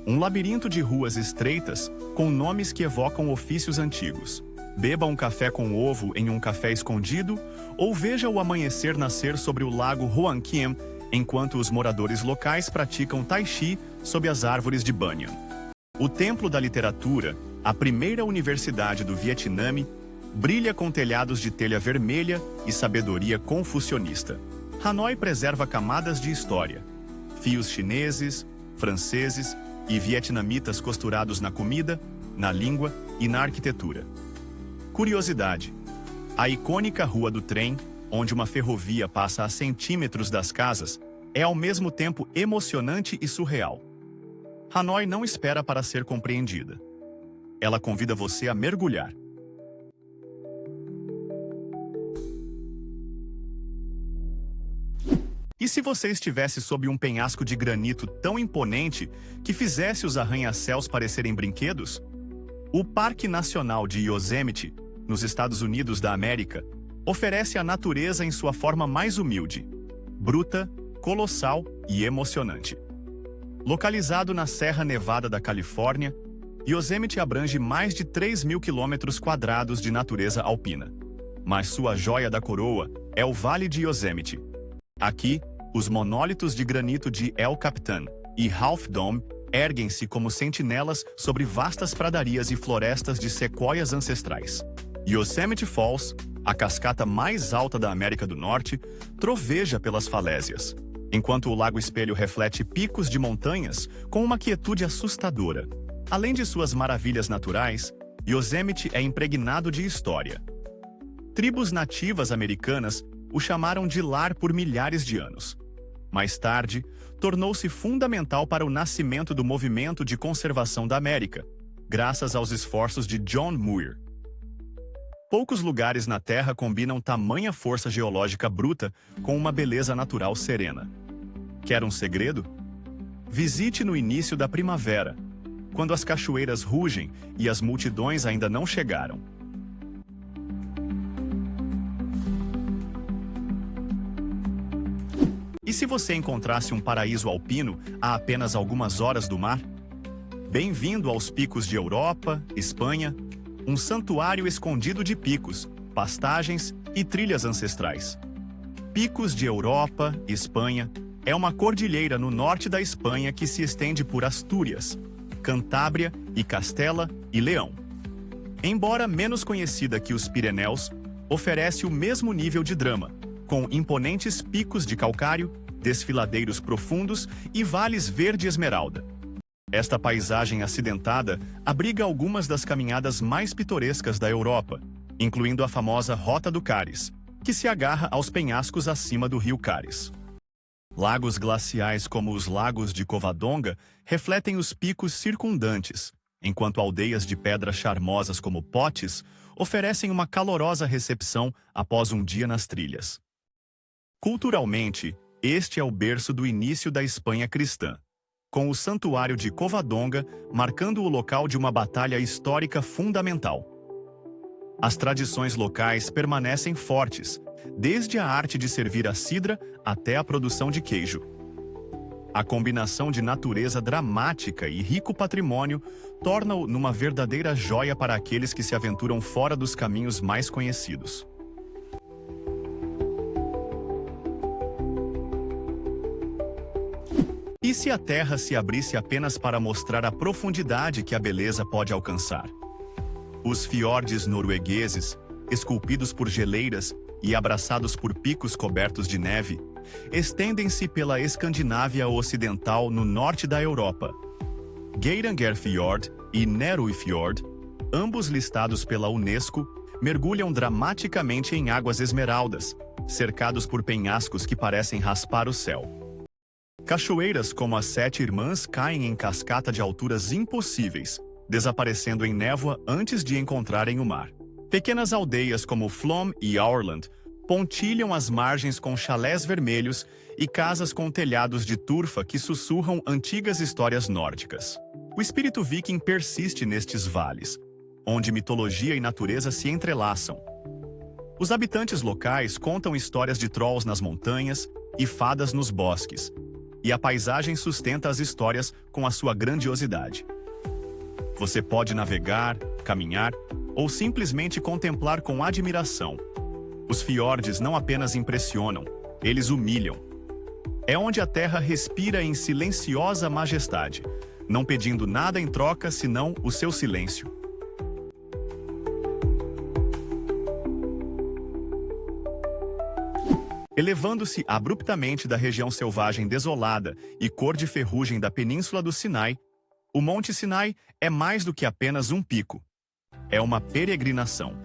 Um labirinto de ruas estreitas, com nomes que evocam ofícios antigos. Beba um café com ovo em um café escondido, ou veja o amanhecer nascer sobre o lago Hoan Kiem, enquanto os moradores locais praticam tai chi sob as árvores de banyan. O Templo da Literatura, a primeira universidade do Vietnã, brilha com telhados de telha vermelha e sabedoria confucionista. Hanoi preserva camadas de história. Fios chineses, franceses e vietnamitas costurados na comida, na língua e na arquitetura. Curiosidade: a icônica Rua do Trem, onde uma ferrovia passa a centímetros das casas, é ao mesmo tempo emocionante e surreal. Hanoi não espera para ser compreendida. Ela convida você a mergulhar. E se você estivesse sob um penhasco de granito tão imponente que fizesse os arranha-céus parecerem brinquedos? O Parque Nacional de Yosemite, nos Estados Unidos da América, oferece a natureza em sua forma mais humilde, bruta, colossal e emocionante. Localizado na Serra Nevada da Califórnia, Yosemite abrange mais de 3.000 km² de natureza alpina. Mas sua joia da coroa é o Vale de Yosemite. Aqui, os monólitos de granito de El Capitan e Half Dome erguem-se como sentinelas sobre vastas pradarias e florestas de sequoias ancestrais. Yosemite Falls, a cascata mais alta da América do Norte, troveja pelas falésias, enquanto o Lago Espelho reflete picos de montanhas com uma quietude assustadora. Além de suas maravilhas naturais, Yosemite é impregnado de história. Tribos nativas americanas o chamaram de lar por milhares de anos. Mais tarde, tornou-se fundamental para o nascimento do movimento de conservação da América, graças aos esforços de John Muir. Poucos lugares na Terra combinam tamanha força geológica bruta com uma beleza natural serena. Quer um segredo? Visite no início da primavera, quando as cachoeiras rugem e as multidões ainda não chegaram. E se você encontrasse um paraíso alpino a apenas algumas horas do mar? Bem-vindo aos Picos de Europa, Espanha, um santuário escondido de picos, pastagens e trilhas ancestrais. Picos de Europa, Espanha, é uma cordilheira no norte da Espanha que se estende por Astúrias, Cantábria e Castela e Leão. Embora menos conhecida que os Pirineus, oferece o mesmo nível de drama, com imponentes picos de calcário, desfiladeiros profundos e vales verde-esmeralda. Esta paisagem acidentada abriga algumas das caminhadas mais pitorescas da Europa, incluindo a famosa Rota do Cares, que se agarra aos penhascos acima do rio Cares. Lagos glaciais como os lagos de Covadonga refletem os picos circundantes, enquanto aldeias de pedras charmosas como Potes oferecem uma calorosa recepção após um dia nas trilhas. Culturalmente, este é o berço do início da Espanha cristã, com o Santuário de Covadonga marcando o local de uma batalha histórica fundamental. As tradições locais permanecem fortes, desde a arte de servir a cidra até a produção de queijo. A combinação de natureza dramática e rico patrimônio torna-o numa verdadeira joia para aqueles que se aventuram fora dos caminhos mais conhecidos. E se a Terra se abrisse apenas para mostrar a profundidade que a beleza pode alcançar? Os fiordes noruegueses, esculpidos por geleiras e abraçados por picos cobertos de neve, estendem-se pela Escandinávia Ocidental no norte da Europa. Geirangerfjord e Nærøyfjord, ambos listados pela Unesco, mergulham dramaticamente em águas esmeraldas, cercados por penhascos que parecem raspar o céu. Cachoeiras como as Sete Irmãs caem em cascata de alturas impossíveis, desaparecendo em névoa antes de encontrarem o mar. Pequenas aldeias como Flom e Aurland pontilham as margens com chalés vermelhos e casas com telhados de turfa que sussurram antigas histórias nórdicas. O espírito viking persiste nestes vales, onde mitologia e natureza se entrelaçam. Os habitantes locais contam histórias de trolls nas montanhas e fadas nos bosques, e a paisagem sustenta as histórias com a sua grandiosidade. Você pode navegar, caminhar ou simplesmente contemplar com admiração. Os fiordes não apenas impressionam, eles humilham. É onde a terra respira em silenciosa majestade, não pedindo nada em troca senão o seu silêncio. Elevando-se abruptamente da região selvagem desolada e cor de ferrugem da península do Sinai, o Monte Sinai é mais do que apenas um pico. É uma peregrinação.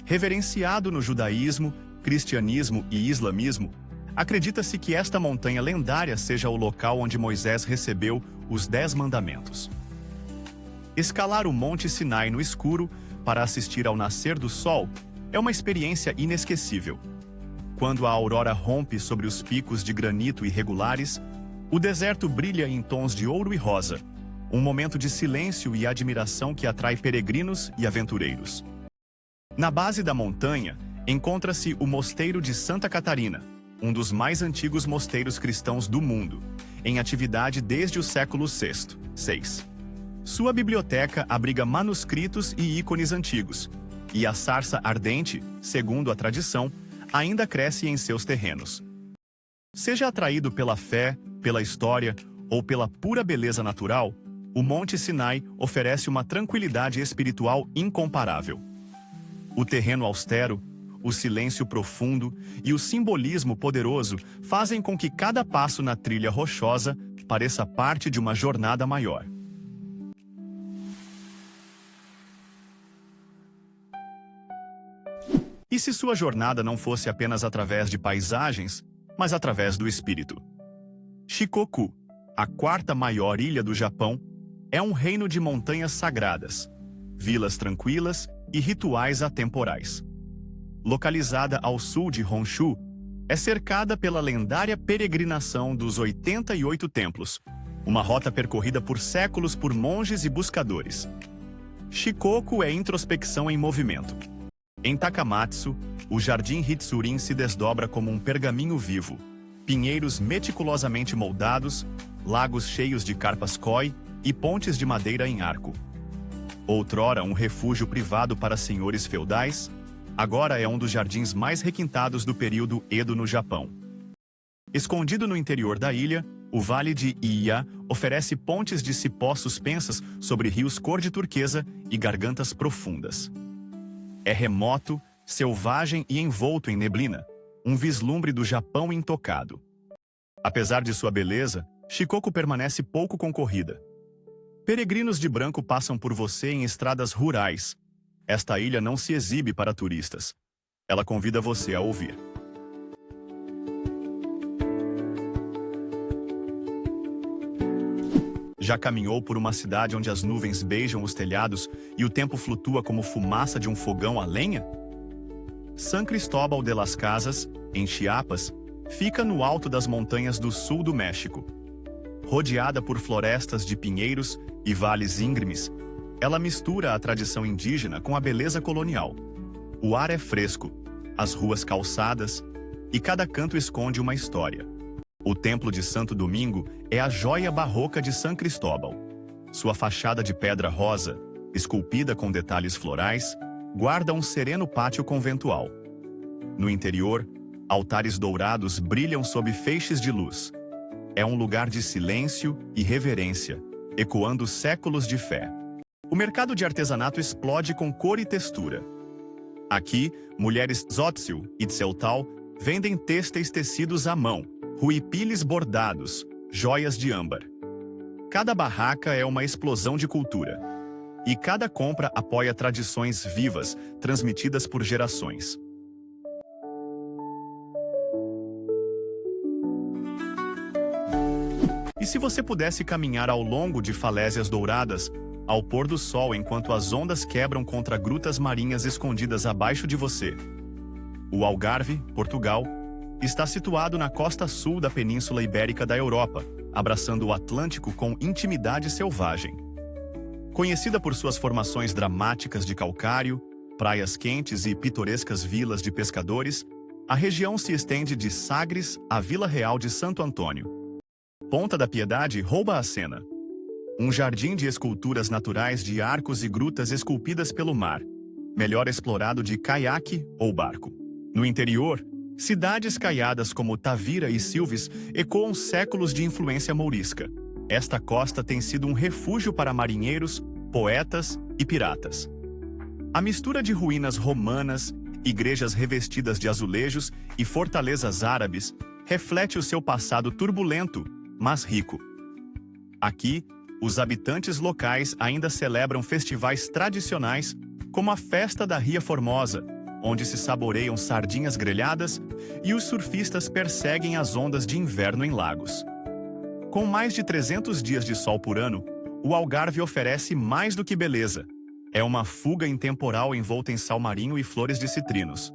Reverenciado no judaísmo, cristianismo e islamismo, acredita-se que esta montanha lendária seja o local onde Moisés recebeu os 10 mandamentos. Escalar o Monte Sinai no escuro para assistir ao nascer do sol é uma experiência inesquecível. Quando a aurora rompe sobre os picos de granito irregulares, o deserto brilha em tons de ouro e rosa, um momento de silêncio e admiração que atrai peregrinos e aventureiros. Na base da montanha, encontra-se o Mosteiro de Santa Catarina, um dos mais antigos mosteiros cristãos do mundo, em atividade desde o século VI. Sua biblioteca abriga manuscritos e ícones antigos, e a sarça ardente, segundo a tradição, ainda cresce em seus terrenos. Seja atraído pela fé, pela história ou pela pura beleza natural, o Monte Sinai oferece uma tranquilidade espiritual incomparável. O terreno austero, o silêncio profundo e o simbolismo poderoso fazem com que cada passo na trilha rochosa pareça parte de uma jornada maior. E se sua jornada não fosse apenas através de paisagens, mas através do espírito? Shikoku, a quarta maior ilha do Japão, é um reino de montanhas sagradas, vilas tranquilas e rituais atemporais. Localizada ao sul de Honshu, é cercada pela lendária peregrinação dos 88 templos, uma rota percorrida por séculos por monges e buscadores. Shikoku é introspecção em movimento. Em Takamatsu, o Jardim Hitsurin se desdobra como um pergaminho vivo, pinheiros meticulosamente moldados, lagos cheios de carpas koi e pontes de madeira em arco. Outrora um refúgio privado para senhores feudais, agora é um dos jardins mais requintados do período Edo no Japão. Escondido no interior da ilha, o Vale de Iya oferece pontes de cipó suspensas sobre rios cor de turquesa e gargantas profundas. É remoto, selvagem e envolto em neblina, um vislumbre do Japão intocado. Apesar de sua beleza, Shikoku permanece pouco concorrida. Peregrinos de branco passam por você em estradas rurais. Esta ilha não se exibe para turistas. Ela convida você a ouvir. Já caminhou por uma cidade onde as nuvens beijam os telhados e o tempo flutua como fumaça de um fogão a lenha? San Cristóbal de las Casas, em Chiapas, fica no alto das montanhas do sul do México. Rodeada por florestas de pinheiros e vales íngremes, ela mistura a tradição indígena com a beleza colonial. O ar é fresco, as ruas calçadas, e cada canto esconde uma história. O Templo de Santo Domingo é a joia barroca de San Cristóbal. Sua fachada de pedra rosa, esculpida com detalhes florais, guarda um sereno pátio conventual. No interior, altares dourados brilham sob feixes de luz. É um lugar de silêncio e reverência, ecoando séculos de fé. O mercado de artesanato explode com cor e textura. Aqui, mulheres Zotsil e Tseltal vendem têxteis tecidos à mão, huipiles bordados, joias de âmbar. Cada barraca é uma explosão de cultura. E cada compra apoia tradições vivas, transmitidas por gerações. E se você pudesse caminhar ao longo de falésias douradas, ao pôr do sol enquanto as ondas quebram contra grutas marinhas escondidas abaixo de você? O Algarve, Portugal, está situado na costa sul da Península Ibérica da Europa, abraçando o Atlântico com intimidade selvagem. Conhecida por suas formações dramáticas de calcário, praias quentes e pitorescas vilas de pescadores, a região se estende de Sagres à Vila Real de Santo Antônio. Ponta da Piedade rouba a cena. Um jardim de esculturas naturais de arcos e grutas esculpidas pelo mar, melhor explorado de caiaque ou barco. No interior, cidades caiadas como Tavira e Silves ecoam séculos de influência mourisca. Esta costa tem sido um refúgio para marinheiros, poetas e piratas. A mistura de ruínas romanas, igrejas revestidas de azulejos e fortalezas árabes reflete o seu passado turbulento, mas rico. Aqui, os habitantes locais ainda celebram festivais tradicionais, como a Festa da Ria Formosa, onde se saboreiam sardinhas grelhadas e os surfistas perseguem as ondas de inverno em lagos. Com mais de 300 dias de sol por ano, o Algarve oferece mais do que beleza. É uma fuga intemporal envolta em sal marinho e flores de citrinos.